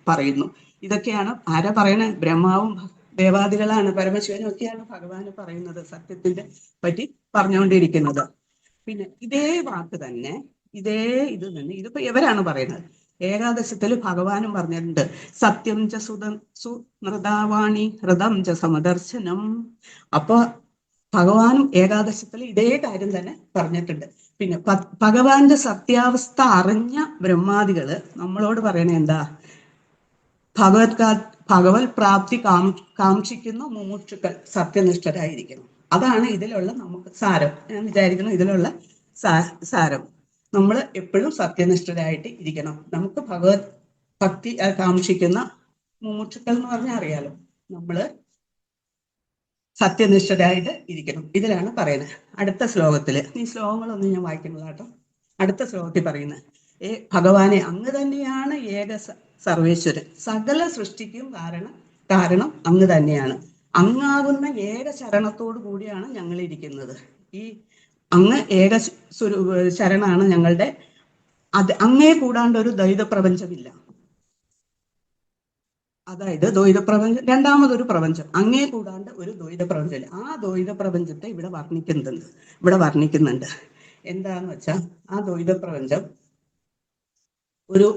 പറയുന്നു. ഇതൊക്കെയാണ് ആരാ പറയണേ? ബ്രഹ്മാവും ദേവാദികളാണ്, പരമശിവനും ഒക്കെയാണ് ഭഗവാന് പറയുന്നത്, സത്യത്തിന്റെ പറ്റി പറഞ്ഞുകൊണ്ടിരിക്കുന്നത്. പിന്നെ ഇതേ വാക്ക് തന്നെ, ഇതിപ്പോ ഇവരാണ് പറയുന്നത്. ഏകാദശത്തിൽ ഭഗവാനും പറഞ്ഞിട്ടുണ്ട്, സത്യം ച സുനൃതാവാണി ഹൃദം ച സമദർശനം. അപ്പൊ ഭഗവാനും ഏകാദശത്തിൽ ഇതേ കാര്യം തന്നെ പറഞ്ഞിട്ടുണ്ട്. പിന്നെ ഭഗവാന്റെ സത്യാവസ്ഥ അറിഞ്ഞ ബ്രഹ്മാദികള് നമ്മളോട് പറയണേ എന്താ? ഭഗവത് പ്രാപ്തി കാക്ഷിക്കുന്ന മുമുക്ഷുക്കൾ സത്യനിഷ്ഠരായിരിക്കണം. അതാണ് ഇതിലുള്ള നമുക്ക് സാരം. ഞാൻ വിചാരിക്കുന്നു ഇതിലുള്ള സാരം നമ്മൾ എപ്പോഴും സത്യനിഷ്ഠരായിട്ട് ഇരിക്കണം. നമുക്ക് ഭഗവത് ഭക്തി കാക്ഷിക്കുന്ന മുമുക്ഷുക്കൾ എന്ന് പറഞ്ഞാൽ അറിയാലോ, നമ്മള് സത്യനിഷ്ഠരായിട്ട് ഇരിക്കണം. ഇതിലാണ് പറയുന്നത്. അടുത്ത ശ്ലോകത്തില്, ഈ ശ്ലോകങ്ങളൊന്നും ഞാൻ വായിക്കുന്നത് കേട്ടോ. അടുത്ത ശ്ലോകത്തിൽ പറയുന്നത്, ഭഗവാനെ അങ്ങ് തന്നെയാണ് ഏക സർവേശ്വരൻ, സകല സൃഷ്ടിക്കും കാരണം അങ്ങ് തന്നെയാണ്. അങ്ങാകുന്ന ഏക ശരണത്തോടു കൂടിയാണ് ഞങ്ങൾ ഇരിക്കുന്നത്. ഈ അങ്ങ് ഏക ശരണാണ് ഞങ്ങളുടെ. അത് അങ്ങേ കൂടാണ്ട് ഒരു ദ്വൈത പ്രപഞ്ചമില്ല. അതായത് ദ്വൈത പ്രപഞ്ചം, രണ്ടാമതൊരു പ്രപഞ്ചം, അങ്ങേ കൂടാണ്ട് ഒരു ദ്വൈത പ്രപഞ്ചമില്ല. ആ ദ്വൈത പ്രപഞ്ചത്തെ ഇവിടെ വർണ്ണിക്കുന്നുണ്ട്. എന്താന്ന് വെച്ചാൽ, ആ ദ്വൈത പ്രപഞ്ചം ഒരു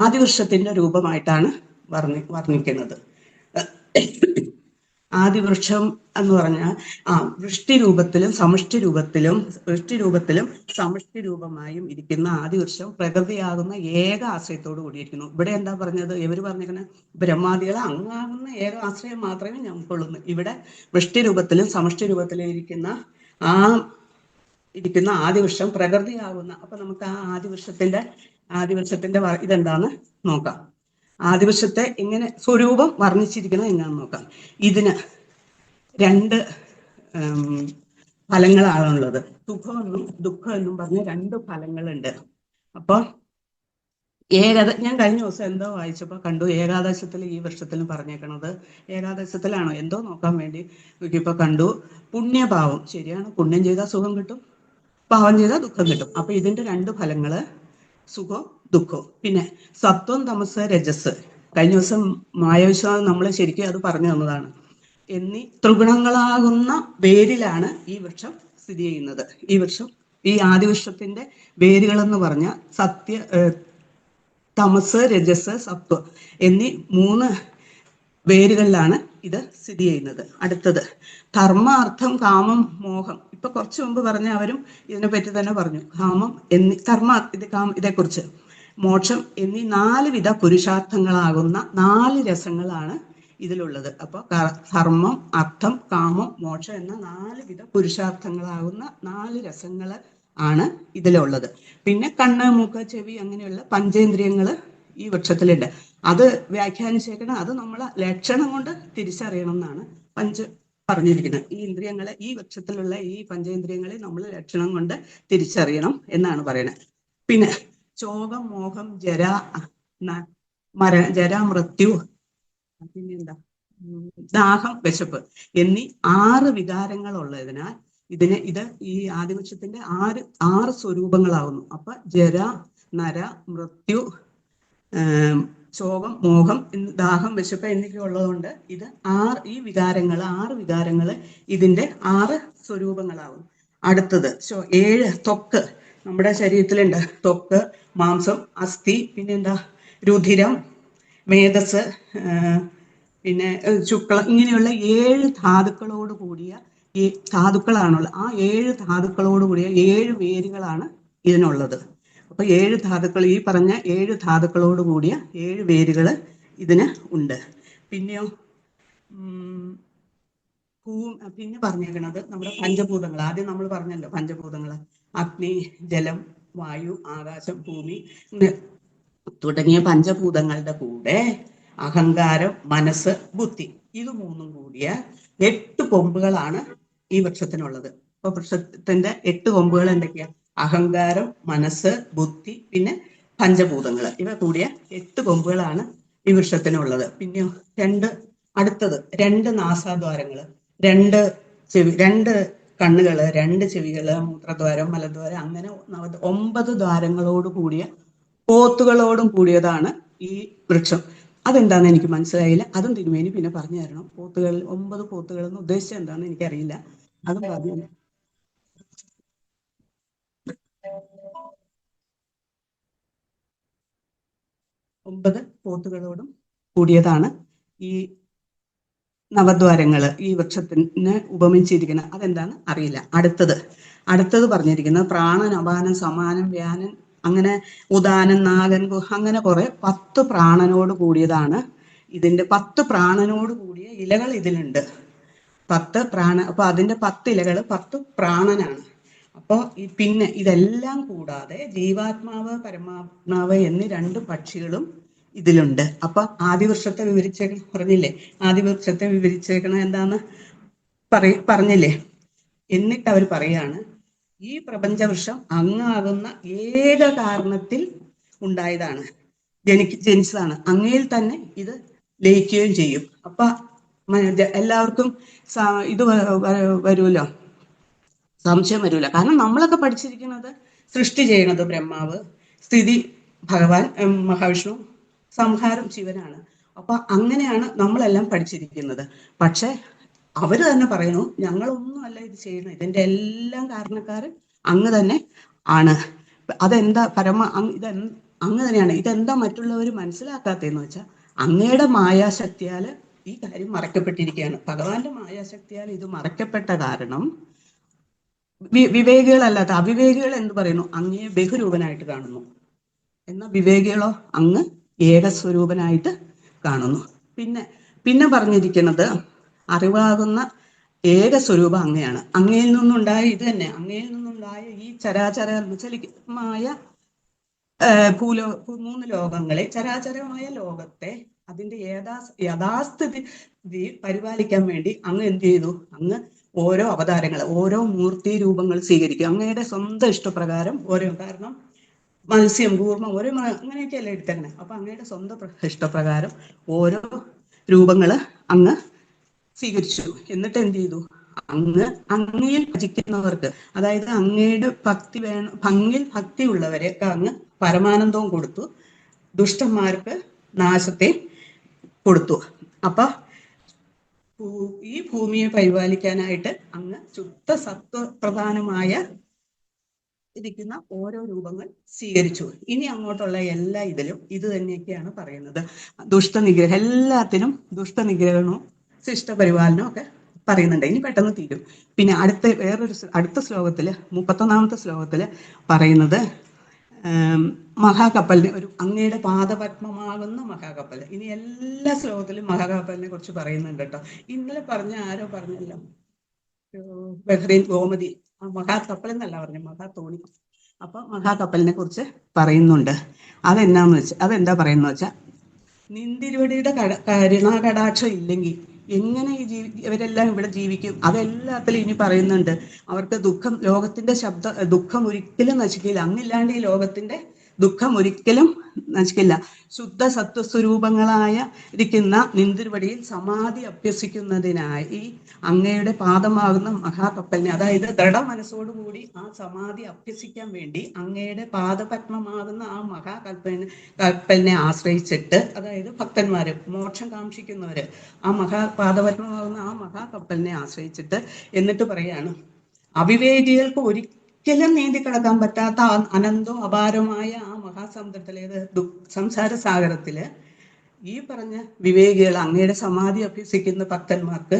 ആദിവൃക്ഷത്തിന്റെ രൂപമായിട്ടാണ് വർണ്ണിക്കുന്നത്. ആദിവൃക്ഷം എന്ന് പറഞ്ഞാൽ വൃഷ്ടി രൂപത്തിലും സമഷ്ടി രൂപമായും ഇരിക്കുന്ന ആദിവൃക്ഷം പ്രകൃതിയാകുന്ന ഏക ആശ്രയത്തോട് കൂടിയിരിക്കുന്നു. ഇവിടെ എന്താ പറഞ്ഞത്? ഇവർ പറഞ്ഞിരിക്കുന്നത് ബ്രഹ്മാദികളെ അങ്ങാകുന്ന ഏക ആശ്രയം മാത്രമേ ഞങ്ങൾക്കുള്ളൂ. ഇവിടെ വൃഷ്ടി രൂപത്തിലും സമഷ്ടി രൂപത്തിലും ഇരിക്കുന്ന ആദിവൃക്ഷം പ്രകൃതിയാകുന്ന. അപ്പൊ നമുക്ക് ആ ആദിവൃക്ഷത്തിന്റെ ഇതെന്താന്ന് നോക്കാം. ആദിവൃക്ഷത്തെ എങ്ങനെ സ്വരൂപം വർണ്ണിച്ചിരിക്കുന്നത് എങ്ങനെയാണെന്ന് നോക്കാം. ഇതിന് രണ്ട് ഫലങ്ങളാണുള്ളത്. സുഖമെന്നും ദുഃഖമെന്നും പറഞ്ഞ് രണ്ട് ഫലങ്ങളുണ്ട്. അപ്പൊ ഞാൻ കഴിഞ്ഞ ദിവസം എന്തോ വായിച്ചപ്പോ കണ്ടു, ഏകാദശത്തിൽ ഈ വർഷത്തിലും പറഞ്ഞേക്കണത്, ഏകാദശത്തിലാണോ എന്തോ നോക്കാൻ വേണ്ടി നോക്കിയപ്പോ കണ്ടു, പുണ്യഭാവം. ശരിയാണ്, പുണ്യം ചെയ്താൽ സുഖം കിട്ടും, പാവം ചെയ്താൽ ദുഃഖം കിട്ടും. അപ്പൊ ഇതിന്റെ രണ്ട് ഫലങ്ങള് സുഖവും ദുഃഖവും. പിന്നെ സത്വം, തമസ്, രജസ്. കഴിഞ്ഞ ദിവസം മായവിശ്വാസം നമ്മൾ ശരിക്കും അത് പറഞ്ഞു തന്നതാണ്. എന്നീ ത്രിഗുണങ്ങളാകുന്ന വേരിലാണ് ഈ വൃക്ഷം സ്ഥിതി ചെയ്യുന്നത്. ഈ ആദിവൃക്ഷത്തിന്റെ വേരുകളെന്ന് പറഞ്ഞ തമസ്, രജസ്, സത്വം എന്നീ 3 വേരുകളിലാണ് ഇത് സ്ഥിതി ചെയ്യുന്നത്. അടുത്തത് ധർമ്മ, അർത്ഥം, കാമം, മോഹം. ഇപ്പൊ കുറച്ചു മുമ്പ് പറഞ്ഞ അവരും ഇതിനെപ്പറ്റി തന്നെ പറഞ്ഞു. കാമം ഇതേക്കുറിച്ച്, മോക്ഷം എന്നീ 4 വിധ പുരുഷാർത്ഥങ്ങളാകുന്ന 4 രസങ്ങളാണ് ഇതിലുള്ളത്. അപ്പൊ ധർമ്മം, അർത്ഥം, കാമം, മോക്ഷം എന്ന 4 വിധ പുരുഷാർത്ഥങ്ങളാകുന്ന 4 രസങ്ങൾ ആണ് ഇതിലുള്ളത്. പിന്നെ കണ്ണ്, മൂക്ക്, ചെവി അങ്ങനെയുള്ള പഞ്ചേന്ദ്രിയങ്ങൾ ഈ വൃക്ഷത്തിലുണ്ട്. അത് വ്യാഖ്യാനിച്ചേക്കണം, അത് നമ്മളെ ലക്ഷണം കൊണ്ട് തിരിച്ചറിയണം എന്നാണ് പറഞ്ഞിരിക്കുന്നത്. ഈ ഇന്ദ്രിയങ്ങളെ, ഈ വൃക്ഷത്തിലുള്ള ഈ പഞ്ചേന്ദ്രിയങ്ങളെ നമ്മൾ ലക്ഷണം കൊണ്ട് തിരിച്ചറിയണം എന്നാണ് പറയുന്നത്. പിന്നെ ശോകം, മോഹം, മൃത്യു, പിന്നെന്താ, ദാഹം, വിശപ്പ് എന്നീ 6 വികാരങ്ങൾ ഉള്ളതിനാൽ ഇത് ഈ ആദിവൃക്ഷത്തിന്റെ 6 സ്വരൂപങ്ങളാവുന്നു. അപ്പൊ ജര, നര, മൃത്യു, ശോകം, മോഹം, ദാഹം, വിശപ്പ് എന്നൊക്കെ ഉള്ളതുകൊണ്ട് ഇത് 6 വികാരങ്ങൾ ഇതിന്റെ 6 സ്വരൂപങ്ങളാവും. അടുത്തത് 7 ത്വക്ക് നമ്മുടെ ശരീരത്തിലുണ്ട്. ത്വക്ക്, മാംസം, അസ്ഥി, പിന്നെന്താ, രുധിരം, മേധസ്, പിന്നെ ശുക്ലം, ഇങ്ങനെയുള്ള 7 ധാതുക്കളോട് കൂടിയ ധാതുക്കളാണുള്ളത്. ആ 7 ധാതുക്കളോട് കൂടിയ 7 വേരുകളാണ് ഇതിനുള്ളത്. അപ്പൊ 7 ധാതുക്കൾ, ഈ പറഞ്ഞ 7 ധാതുക്കളോട് കൂടിയ 7 വേരുകൾ ഇതിന് ഉണ്ട്. പിന്നെയോ പിന്നെ പറഞ്ഞേക്കണത് നമ്മുടെ പഞ്ചഭൂതങ്ങൾ. ആദ്യം നമ്മൾ പറഞ്ഞല്ലോ പഞ്ചഭൂതങ്ങൾ, അഗ്നി, ജലം, വായു, ആകാശം, ഭൂമി തുടങ്ങിയ പഞ്ചഭൂതങ്ങളുടെ കൂടെ അഹങ്കാരം, മനസ്സ്, ബുദ്ധി, ഇത് 3 കൂടിയ 8 കൊമ്പുകളാണ് ഈ വൃക്ഷത്തിനുള്ളത്. അപ്പൊ വൃക്ഷത്തിന്റെ 8 കൊമ്പുകൾ എന്തൊക്കെയാ? അഹങ്കാരം, മനസ്സ്, ബുദ്ധി, പിന്നെ പഞ്ചഭൂതങ്ങൾ, ഇവ കൂടിയ 8 കൊമ്പുകളാണ് ഈ വൃക്ഷത്തിനുള്ളത്. പിന്നെയോ അടുത്തത് 2 നാസാദ്വാരങ്ങൾ, 2 കണ്ണുകള്, 2 ചെവികള്, മൂത്രദ്വാരം, മലദ്വാരം, അങ്ങനെ 9 ദ്വാരങ്ങളോട് കൂടിയ പോത്തുകളോടും കൂടിയതാണ് ഈ വൃക്ഷം. അതെന്താന്ന് എനിക്ക് മനസ്സിലായില്ല, അതും തിരുമേനി പിന്നെ പറഞ്ഞു തരണം. 9 പോത്തുകൾ എന്ന് ഉദ്ദേശിച്ചത് എന്താണെന്ന് എനിക്കറിയില്ല, അതും പറഞ്ഞു. 9 പോത്തുകളോടും കൂടിയതാണ് ഈ നവദ്വാരങ്ങള് ഈ വൃക്ഷത്തിന് ഉപമിച്ചിരിക്കുന്നത്. അതെന്താന്ന് അറിയില്ല. അടുത്തത് പറഞ്ഞിരിക്കുന്നത് പ്രാണൻ, അപാനം, സമാനം, വ്യാനൻ, അങ്ങനെ ഉദാനൻ, നാഗൻ, അങ്ങനെ കുറെ 10 പ്രാണനോട് കൂടിയതാണ്. ഇതിന്റെ 10 പ്രാണനോട് കൂടിയ ഇലകൾ ഇതിലുണ്ട്. 10 അപ്പൊ അതിന്റെ 10 ഇലകൾ 10 പ്രാണനാണ്. അപ്പോൾ പിന്നെ ഇതെല്ലാം കൂടാതെ ജീവാത്മാവ്, പരമാത്മാവ് എന്നീ 2 പക്ഷികളും ഇതിലുണ്ട്. അപ്പൊ ആദിവൃക്ഷത്തെ പറഞ്ഞില്ലേ, ആദിവൃക്ഷത്തെ വിവരിച്ചേക്കണ എന്താന്ന്? പറഞ്ഞില്ലേ. എന്നിട്ട് അവർ പറയാണ്, ഈ പ്രപഞ്ചവൃക്ഷം അങ്ങാകുന്ന ഏക കാരണത്തിൽ ഉണ്ടായതാണ്, ജനിച്ചതാണ്, അങ്ങയിൽ തന്നെ ഇത് ലയിക്കുകയും ചെയ്യും. അപ്പൊ എല്ലാവർക്കും ഇത് വരൂലോ, സംശയം വരൂല. കാരണം നമ്മളൊക്കെ പഠിച്ചിരിക്കുന്നത് സൃഷ്ടി ചെയ്യണത് ബ്രഹ്മാവ്, സ്ഥിതി ഭഗവാൻ മഹാവിഷ്ണു, സംഹാരം ശിവനാണ്. അപ്പൊ അങ്ങനെയാണ് നമ്മളെല്ലാം പഠിച്ചിരിക്കുന്നത്. പക്ഷെ അവര് തന്നെ പറയുന്നു, ഞങ്ങളൊന്നും അല്ല ഇത് ചെയ്യുന്നത്, ഇതിന്റെ എല്ലാം കാരണക്കാരൻ അങ്ങ് തന്നെ ആണ്. അതെന്താ ഇത് അങ്ങ് തന്നെയാണ്. ഇതെന്താ മറ്റുള്ളവർ മനസ്സിലാക്കാത്തതെന്ന് വെച്ചാൽ, അങ്ങയുടെ മായാശക്തിയാല് ഈ കാര്യം മറയ്ക്കപ്പെട്ടിരിക്കുകയാണ്. ഭഗവാന്റെ മായാശക്തിയാൽ ഇത് മറയ്ക്കപ്പെട്ട കാരണം വിവേകികളല്ലാത്ത അവിവേകികൾ എന്ന് പറയുന്നു അങ്ങയെ ബഹുരൂപനായിട്ട് കാണുന്നു. എന്നാൽ വിവേകികളോ അങ്ങ് ഏകസ്വരൂപനായിട്ട് കാണുന്നു. പിന്നെ പറഞ്ഞിരിക്കുന്നത് അറിവാകുന്ന ഏകസ്വരൂപം അങ്ങയാണ്. അങ്ങയിൽ നിന്നുണ്ടായ ഇത് തന്നെ, അങ്ങയിൽ നിന്നുണ്ടായ ഈ ചരാചരമായ 3 ലോകങ്ങളെ, ചരാചരമായ ലോകത്തെ അതിന്റെ യഥാസ്ഥിതി പരിപാലിക്കാൻ വേണ്ടി അങ്ങ് എന്ത് ചെയ്തു? അങ്ങ് ഓരോ അവതാരങ്ങൾ, ഓരോ മൂർത്തി രൂപങ്ങൾ സ്വീകരിക്കും. അങ്ങയുടെ സ്വന്തം ഇഷ്ടപ്രകാരം ഓരോ, കാരണം മത്സ്യം, കൂർമ്മം, ഓരോ അങ്ങനെയൊക്കെയല്ലേ എടുത്തങ്ങനെ. അപ്പൊ അങ്ങയുടെ സ്വന്തം ഇഷ്ടപ്രകാരം ഓരോ രൂപങ്ങള് അങ്ങ് സ്വീകരിച്ചു. എന്നിട്ട് എന്ത് ചെയ്തു? അങ്ങയിൽ ഭജിക്കുന്നവർക്ക്, അതായത് അങ്ങയുടെ ഭക്തി അങ്ങിൽ ഭക്തി ഉള്ളവരെയൊക്കെ അങ്ങ് പരമാനന്ദവും കൊടുത്തു, ദുഷ്ടന്മാർക്ക് നാശത്തെ കൊടുത്തു. അപ്പൊ ഈ ഭൂമിയെ പരിപാലിക്കാനായിട്ട് അങ്ങ് ശുദ്ധ സത്വപ്രധാനമായ ഇരിക്കുന്ന ഓരോ രൂപങ്ങൾ സ്വീകരിച്ചു. ഇനി അങ്ങോട്ടുള്ള എല്ലാ ഇതിലും ഇത് തന്നെയൊക്കെയാണ് പറയുന്നത്. ദുഷ്ടനിഗ്രഹം, എല്ലാത്തിനും ദുഷ്ടനിഗ്രഹണവും ശിഷ്ടപരിപാലനവും ഒക്കെ പറയുന്നുണ്ട്. ഇനി പെട്ടെന്ന് തീരും. പിന്നെ അടുത്ത ശ്ലോകത്തില് 31-ാമത്തെ ശ്ലോകത്തില് പറയുന്നത് മഹാകപ്പലിനെ, ഒരു അങ്ങയുടെ പാദപത്മമാകുന്ന മഹാകപ്പൽ. ഇനി എല്ലാ ശ്ലോകത്തിലും മഹാകപ്പലിനെ കുറിച്ച് പറയുന്നുണ്ട് കേട്ടോ. ഇന്നലെ ആരോ പറഞ്ഞല്ലോ, ബഹ്റൈൻ ഗോമതി, മഹാകപ്പൽ എന്നല്ല പറഞ്ഞു, മഹാതോണി. അപ്പൊ മഹാകപ്പലിനെ കുറിച്ച് പറയുന്നുണ്ട്. അതെന്താ പറയുന്നത് വെച്ചാൽ, നിന്തിരുവടിയുടെ കരുണാകടാക്ഷം ഇല്ലെങ്കിൽ എങ്ങനെ ഇവരെല്ലാം ഇവിടെ ജീവിക്കും? അതെല്ലാത്തിലും ഇനി പറയുന്നുണ്ട്. അവർക്ക് ലോകത്തിന്റെ ദുഃഖം ഒരിക്കലും നശിക്കില്ല. അങ്ങില്ലാണ്ട് ഈ ലോകത്തിന്റെ ദുഃഖം ഒരിക്കലും നശിക്കില്ല. ശുദ്ധ സത്വസ്വരൂപങ്ങളായ ഇരിക്കുന്ന നിന്തിരുവടിയിൽ സമാധി അഭ്യസിക്കുന്നതിനായി അങ്ങയുടെ പാദമാകുന്ന മഹാകപ്പലിനെ, അതായത് ദൃഢ മനസ്സോടുകൂടി ആ സമാധി അഭ്യസിക്കാൻ വേണ്ടി അങ്ങയുടെ പാദപത്മമാകുന്ന ആ കപ്പലിനെ ആശ്രയിച്ചിട്ട്, അതായത് ഭക്തന്മാര്, മോക്ഷം കാക്ഷിക്കുന്നവര് ആ പാദപത്മമാകുന്ന ആ മഹാകപ്പലിനെ ആശ്രയിച്ചിട്ട്, എന്നിട്ട് പറയാണ്, അവിവേകികൾക്ക് ഒരിക്കലും നീന്തി കടക്കാൻ പറ്റാത്ത അനന്തവും അപാരമായ ആ മഹാസമുദ്രത്തിലെ സംസാര സാഗരത്തില് ഈ പറഞ്ഞ വിവേകികൾ, അങ്ങയുടെ സമാധി അഭ്യസിക്കുന്ന ഭക്തന്മാർക്ക്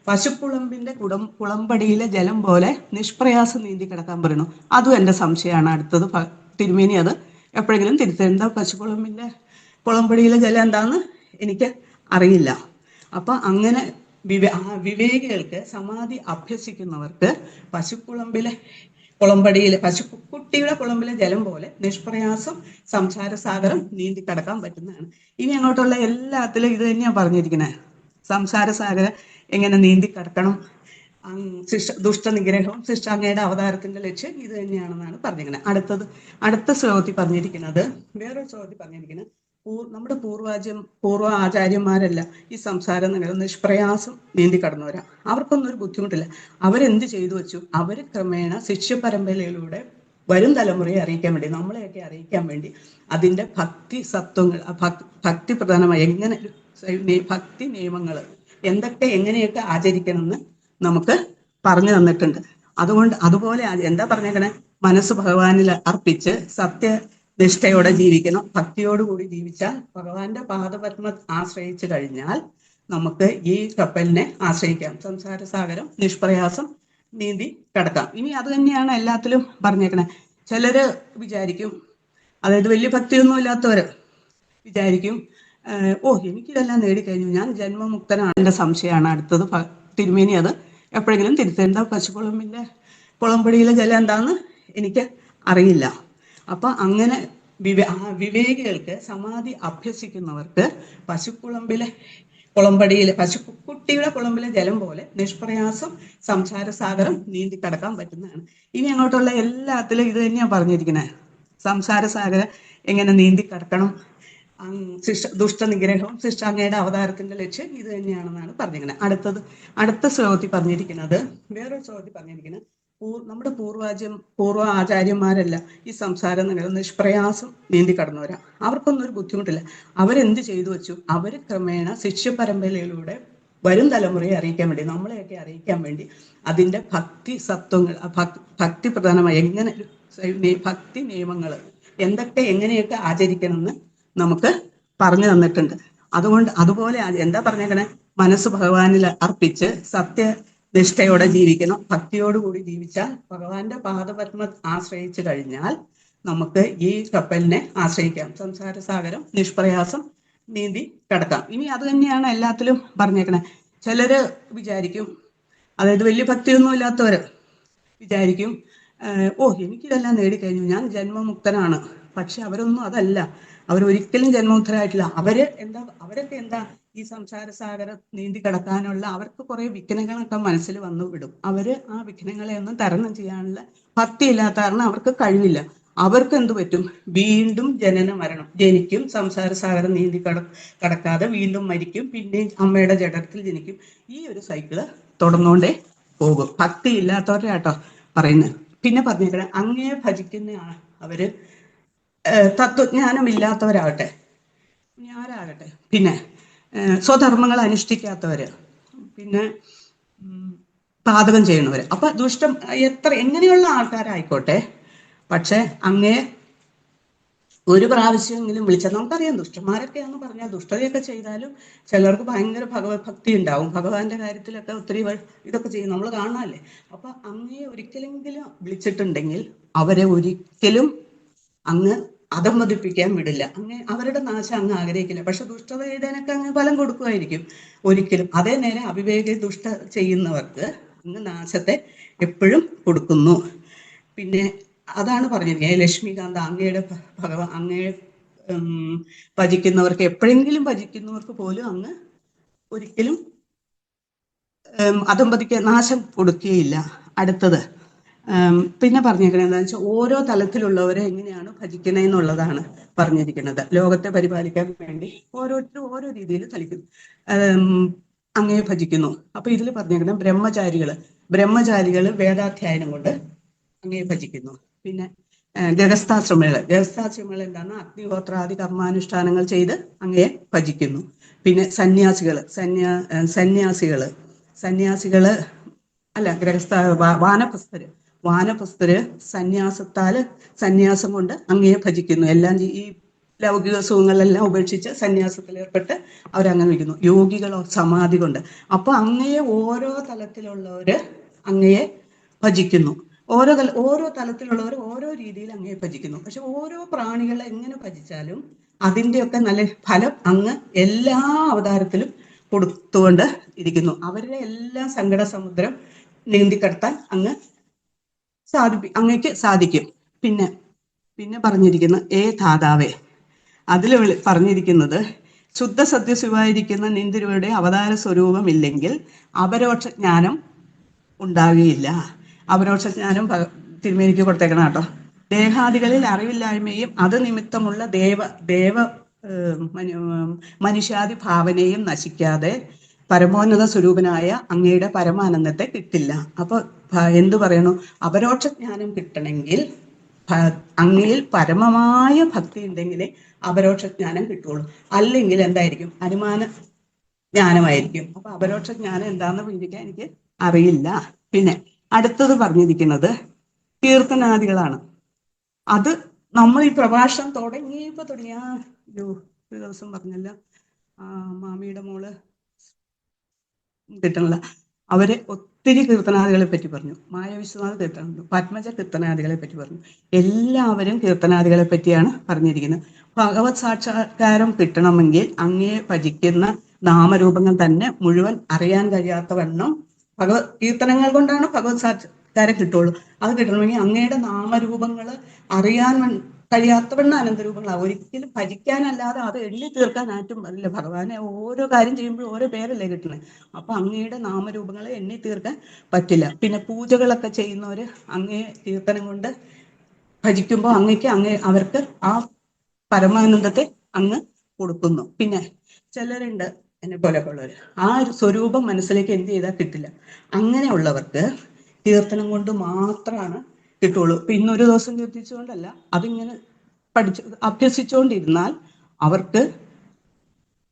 പശുക്കുളമ്പിന്റെ കുളമ്പടിയിലെ ജലം പോലെ നിഷ്പ്രയാസം നീന്തി കിടക്കാൻ പറയണു. അതും എൻ്റെ സംശയമാണ്. അടുത്തത് തിരുമേനി അത് എപ്പോഴെങ്കിലും എന്താ പശുക്കുളമ്പിന്റെ കുളമ്പടിയിലെ ജലം എന്താന്ന് എനിക്ക് അറിയില്ല. അപ്പൊ അങ്ങനെ വിവേകികൾക്ക്, സമാധി അഭ്യസിക്കുന്നവർക്ക് കുട്ടിയുടെ കുളമ്പിലെ ജലം പോലെ നിഷ്പ്രയാസം സംസാരസാഗരം നീന്തി കടക്കാൻ പറ്റുന്നതാണ്. ഇനി അങ്ങോട്ടുള്ള എല്ലാത്തിലും ഇത് തന്നെയാണ് പറഞ്ഞിരിക്കുന്നത്. സംസാരസാഗരം എങ്ങനെ നീന്തി കടക്കണം, ദുഷ്ടനിഗ്രഹവും അങ്ങയുടെ അവതാരത്തിന്റെ ലക്ഷ്യം ഇത് തന്നെയാണെന്നാണ് പറഞ്ഞിരിക്കുന്നത്. അടുത്ത ശ്ലോകത്തിൽ പറഞ്ഞിരിക്കുന്നത്, വേറൊരു ശ്ലോകത്തിൽ പറഞ്ഞിരിക്കുന്നത്, നമ്മുടെ പൂർവ്വ ആചാര്യന്മാരല്ല ഈ സംസാരം നിഷ്പ്രയാസം നീന്തി കടന്നവരാ. അവർക്കൊന്നും ഒരു ബുദ്ധിമുട്ടില്ല. അവരെന്ത് ചെയ്തു വെച്ചു? അവർ ക്രമേണ ശിഷ്യ പരമ്പരയിലൂടെ വരും തലമുറയെ അറിയിക്കാൻ വേണ്ടി, നമ്മളെയൊക്കെ അറിയിക്കാൻ വേണ്ടി അതിന്റെ ഭക്തി സത്വങ്ങൾ, ഭക്തി പ്രധാനമായി എങ്ങനെ ഭക്തി നിയമങ്ങൾ എങ്ങനെയൊക്കെ ആചരിക്കണമെന്ന് നമുക്ക് പറഞ്ഞു തന്നിട്ടുണ്ട്. അതുപോലെ എന്താ പറഞ്ഞേക്കണേ, മനസ്സ് ഭഗവാനിൽ അർപ്പിച്ച് സത്യനിഷ്ഠയോടെ ജീവിക്കണം. ഭക്തിയോടുകൂടി ജീവിച്ചാൽ, ഭഗവാന്റെ പാദപത്മ ആശ്രയിച്ചു കഴിഞ്ഞാൽ നമുക്ക് ഈ കപ്പലിനെ ആശ്രയിക്കാം. സംസാരസാഗരം നിഷ്പ്രയാസം നീന്തി കിടക്കാം. ഇനി അത് തന്നെയാണ് എല്ലാത്തിലും പറഞ്ഞേക്കണേ. ചിലര് വിചാരിക്കും, അതായത് വലിയ ഭക്തിയൊന്നും ഇല്ലാത്തവര് വിചാരിക്കും, എനിക്കിതെല്ലാം നേടിക്കഴിഞ്ഞു, ഞാൻ ജന്മമുക്തനാണ്. എൻ്റെ സംശയമാണ്. അടുത്തത് തിരുമേനി അത് എപ്പോഴെങ്കിലും എന്താ പശുക്കുളമ്പിന്റെ കുളമ്പടിയിലെ ജലം എന്താന്ന് എനിക്ക് അറിയില്ല. അപ്പൊ അങ്ങനെ വിവേകികൾക്ക്, സമാധി അഭ്യസിക്കുന്നവർക്ക് കുളമ്പടിയിൽ കുട്ടിയുടെ കുളമ്പിലെ ജലം പോലെ നിഷ്പ്രയാസം സംസാര സാഗരം നീന്തി കടക്കാൻ പറ്റുന്നതാണ്. ഇനി അങ്ങോട്ടുള്ള എല്ലാത്തിലും ഇത് തന്നെയാണ് പറഞ്ഞിരിക്കുന്നത്. സംസാര സാഗരം എങ്ങനെ നീന്തി കടക്കണം, ദുഷ്ടനിഗ്രഹവും ശിഷ്ടാങ്ങയുടെ അവതാരത്തിന്റെ ലക്ഷ്യം ഇത് തന്നെയാണെന്നാണ് പറഞ്ഞിരിക്കുന്നത്. അടുത്ത ശ്ലോകത്തിൽ പറഞ്ഞിരിക്കുന്നത്, വേറൊരു ശ്ലോകത്തിൽ പറഞ്ഞിരിക്കുന്നത്, നമ്മുടെ പൂർവ്വ ആചാര്യന്മാരല്ല ഈ സംസാരം നിഷ്പ്രയാസം നീന്തി കടന്നവരാ. അവർക്കൊന്നും ഒരു ബുദ്ധിമുട്ടില്ല. അവരെന്ത് ചെയ്തു വെച്ചു? അവര് ക്രമേണ ശിഷ്യ പരമ്പരയിലൂടെ വരും തലമുറയെ അറിയിക്കാൻ വേണ്ടി, നമ്മളെയൊക്കെ അറിയിക്കാൻ വേണ്ടി അതിന്റെ ഭക്തി സത്വങ്ങൾ, ഭക്തി പ്രധാനമായി എങ്ങനെ ഭക്തി നിയമങ്ങൾ എങ്ങനെയൊക്കെ ആചരിക്കണമെന്ന് നമുക്ക് പറഞ്ഞു തന്നിട്ടുണ്ട്. അതുപോലെ എന്താ പറഞ്ഞേക്കണേ, മനസ്സ് ഭഗവാനിൽ അർപ്പിച്ച് സത്യനിഷ്ഠയോടെ ജീവിക്കണം. ഭക്തിയോടുകൂടി ജീവിച്ചാൽ ഭഗവാന്റെ പാദപത്മ ആശ്രയിച്ചു കഴിഞ്ഞാൽ നമുക്ക് ഈ കപ്പലിനെ ആശ്രയിക്കാം. സംസാര സാഗരം നിഷ്പ്രയാസം നീന്തി കിടക്കാം. ഇനി അത് തന്നെയാണ് എല്ലാത്തിലും പറഞ്ഞേക്കണേ. ചിലര് വിചാരിക്കും, അതായത് വലിയ ഭക്തിയൊന്നും ഇല്ലാത്തവര് വിചാരിക്കും, എനിക്കിതെല്ലാം നേടിക്കഴിഞ്ഞു, ഞാൻ ജന്മമുക്തനാണ്. പക്ഷെ അവരൊന്നും അതല്ല. അവരൊരിക്കലും ജന്മമുക്തരായിട്ടില്ല. അവരൊക്കെ എന്താ ഈ സംസാര സാഗരം നീന്തി കിടക്കാനുള്ള അവർക്ക് കുറെ വിഘ്നങ്ങളൊക്കെ മനസ്സിൽ വന്നു വിടും. അവര് ആ വിഘ്നങ്ങളെ ഒന്നും തരണം ചെയ്യാനുള്ള ഭക്തി ഇല്ലാത്ത കാരണം അവർക്ക് കഴിവില്ല. അവർക്ക് എന്തു പറ്റും? വീണ്ടും ജനന മരണം, ജനിക്കും, സംസാര സാഗരം നീന്തി കടക്കാതെ വീണ്ടും മരിക്കും, പിന്നെയും അമ്മയുടെ ജഡത്തിൽ ജനിക്കും. ഈ ഒരു സൈക്കിള് തുടർന്നുകൊണ്ടേ പോകും. ഭക്തി ഇല്ലാത്തവരുടെ ആട്ടോ പറയുന്നത്. പിന്നെ പറഞ്ഞേക്കണേ, അങ്ങയെ ഭജിക്കുന്ന അവര് തത്വജ്ഞാനമില്ലാത്തവരാകട്ടെ, ആരാകട്ടെ, പിന്നെ സ്വധർമ്മങ്ങൾ അനുഷ്ഠിക്കാത്തവര്, പിന്നെ പാതകം ചെയ്യുന്നവര്, അപ്പൊ എങ്ങനെയുള്ള ആൾക്കാരായിക്കോട്ടെ, പക്ഷെ അങ്ങേ ഒരു പ്രാവശ്യമെങ്കിലും വിളിച്ചാൽ, നമുക്കറിയാം ദുഷ്ടന്മാരൊക്കെയാന്ന് പറഞ്ഞാൽ ദുഷ്ടതയൊക്കെ ചെയ്താലും ചിലർക്ക് ഭയങ്കര ഭഗവത് ഭക്തി ഉണ്ടാവും. ഭഗവാന്റെ കാര്യത്തിലൊക്കെ ഒത്തിരി ഇതൊക്കെ ചെയ്യും, നമ്മൾ കാണാനല്ലേ. അപ്പൊ അങ്ങയെ ഒരിക്കലെങ്കിലും വിളിച്ചിട്ടുണ്ടെങ്കിൽ അവരെ ഒരിക്കലും അങ്ങ് അധംവദിപ്പിക്കാൻ വിടില്ല. അവരുടെ നാശം അങ്ങ് ആഗ്രഹിക്കില്ല. പക്ഷെ ദുഷ്ടത ചെയ്തതിനൊക്കെ അങ്ങ് ഫലം കൊടുക്കുമായിരിക്കും ഒരിക്കലും. അതേ നേരം അവിവേക ദുഷ്ട ചെയ്യുന്നവർക്ക് അങ്ങ് നാശത്തെ എപ്പോഴും കൊടുക്കുന്നു. പിന്നെ അതാണ് പറഞ്ഞിരിക്കുന്നത്, ലക്ഷ്മികാന്ത അങ്ങയെ ഭജിക്കുന്നവർക്ക്, എപ്പോഴെങ്കിലും ഭജിക്കുന്നവർക്ക് പോലും അങ്ങ് ഒരിക്കലും അധംവദിക്കാൻ നാശം കൊടുക്കുകയില്ല. അടുത്തത് പിന്നെ പറഞ്ഞിരിക്കുന്നത് എന്താണെന്ന് വെച്ചാൽ, ഓരോ തലത്തിലുള്ളവരെ എങ്ങനെയാണ് ഭജിക്കണമെന്നുള്ളതാണ് പറഞ്ഞിരിക്കുന്നത്. ലോകത്തെ പരിപാലിക്കാൻ വേണ്ടി ഓരോരുത്തരും ഓരോ രീതിയിൽ അങ്ങയെ ഭജിക്കുന്നു. അപ്പൊ ഇതിൽ പറഞ്ഞിരിക്കുന്നത് ബ്രഹ്മചാരികള് വേദാധ്യയനം കൊണ്ട് അങ്ങയെ ഭജിക്കുന്നു. പിന്നെ ഗൃഹസ്ഥാശ്രമികൾ എന്താണ്? അഗ്നിഹോത്രാദി കർമാനുഷ്ഠാനങ്ങൾ ചെയ്ത് അങ്ങയെ ഭജിക്കുന്നു. പിന്നെ സന്യാസികള് അല്ല, വാനപ്രസ്ഥര് സന്യാസം കൊണ്ട് അങ്ങയെ ഭജിക്കുന്നു. എല്ലാം ഈ ലൗകിക സുഖങ്ങളെല്ലാം ഉപേക്ഷിച്ച് സന്യാസത്തിൽ ഏർപ്പെട്ട് അവരങ്ങനെ വയ്ക്കുന്നു. യോഗികളോ സമാധി കൊണ്ട്. അപ്പൊ അങ്ങയെ ഓരോ തലത്തിലുള്ളവര് അങ്ങയെ ഭജിക്കുന്നു. ഓരോ തലത്തിലുള്ളവർ ഓരോ രീതിയിൽ അങ്ങയെ ഭജിക്കുന്നു. പക്ഷെ ഓരോ പ്രാണികളെ എങ്ങനെ ഭജിച്ചാലും അതിൻ്റെയൊക്കെ നല്ല ഫലം അങ്ങ് എല്ലാ അവതാരത്തിലും കൊടുത്തുകൊണ്ട് ഇരിക്കുന്നു. അവരുടെ എല്ലാം സങ്കട സമുദ്രം നീന്തിക്കടത്താൻ അങ്ങയ്ക്ക് സാധിക്കും. പിന്നെ പറഞ്ഞിരിക്കുന്ന ധാതാവേ, അതിൽ പറഞ്ഞിരിക്കുന്നത്, ശുദ്ധ സത്യശിവായിരിക്കുന്ന നിന്തിരുവരുടെ അവതാര സ്വരൂപമില്ലെങ്കിൽ അപരോക്ഷ ജ്ഞാനം ഉണ്ടാകുകയില്ല. അപരോക്ഷ ജ്ഞാനം തിരുമേനിക്ക് കൊടുത്തേക്കണം കേട്ടോ. ദേഹാദികളിൽ അറിവില്ലായ്മയും അത് നിമിത്തമുള്ള മനുഷ്യാദി ഭാവനയും നശിക്കാതെ പരമോന്നത സ്വരൂപനായ അങ്ങയുടെ പരമാനന്ദത്തെ കിട്ടില്ല. അപ്പൊ എന്തു പറയണു? അപരോക്ഷ ജ്ഞാനം കിട്ടണമെങ്കിൽ അങ്ങയിൽ പരമമായ ഭക്തി ഉണ്ടെങ്കിലേ അപരോക്ഷ ജ്ഞാനം കിട്ടുള്ളൂ. അല്ലെങ്കിൽ എന്തായിരിക്കും? അനുമാന ജ്ഞാനമായിരിക്കും. അപ്പൊ അപരോക്ഷ ജ്ഞാനം എന്താണെന്ന് വിവരിക്കാൻ എനിക്ക് അറിയില്ല. പിന്നെ അടുത്തത് പറഞ്ഞിരിക്കുന്നത് കീർത്തനാദികളാണ്. അത് നമ്മൾ ഈ പ്രഭാഷണം തുടങ്ങിയ ഒരു ദിവസം പറഞ്ഞല്ല, മാമിയുടെ മോള് കിട്ടണില്ല, അവര് ഒത്തിരി കീർത്തനാദികളെ പറ്റി പറഞ്ഞു. മായാവിശ്വനാഥ് കീർത്തന, പത്മജ കീർത്തനാദികളെ പറ്റി പറഞ്ഞു. എല്ലാവരും കീർത്തനാദികളെ പറ്റിയാണ് പറഞ്ഞിരിക്കുന്നത്. ഭഗവത് സാക്ഷാത്കാരം കിട്ടണമെങ്കിൽ അങ്ങയെ ഭജിക്കുന്ന നാമരൂപങ്ങൾ തന്നെ മുഴുവൻ അറിയാൻ കഴിയാത്തവണ്ണം കീർത്തനങ്ങൾ കൊണ്ടാണ് ഭഗവത് സാക്ഷാത്കാരം കിട്ടുള്ളൂ. അത് കിട്ടണമെങ്കിൽ അങ്ങയുടെ നാമരൂപങ്ങൾ അറിയാൻ കഴിയാത്തവണ്ണം അനന്തരൂപങ്ങളാണ്. ഒരിക്കലും ഭജിക്കാനല്ലാതെ അത് എണ്ണി തീർക്കാൻ ആറ്റും പറ്റില്ല. ഭഗവാനെ ഓരോ കാര്യം ചെയ്യുമ്പോഴും ഓരോ പേരല്ലേ കിട്ടുന്നത്. അപ്പൊ അങ്ങയുടെ നാമരൂപങ്ങളെ എണ്ണി തീർക്കാൻ പറ്റില്ല. പിന്നെ പൂജകളൊക്കെ ചെയ്യുന്നവര് അങ്ങയെ കീർത്തനം കൊണ്ട് ഭജിക്കുമ്പോൾ അവർക്ക് ആ പരമാനന്ദത്തെ അങ്ങ് കൊടുക്കുന്നു. പിന്നെ ചിലരുണ്ട് എന്നെ പോലെയൊക്കെ ഉള്ളവര്, ആ ഒരു സ്വരൂപം മനസ്സിലേക്ക് എന്ത് ചെയ്താൽ കിട്ടില്ല. അങ്ങനെയുള്ളവർക്ക് കീർത്തനം കൊണ്ട് മാത്രമാണ് കിട്ടുള്ളൂ. ഇപ്പൊ ഇന്നൊരു ദിവസം കീർത്തിച്ചുകൊണ്ടല്ല, അതിങ്ങനെ അഭ്യസിച്ചുകൊണ്ടിരുന്നാൽ അവർക്ക്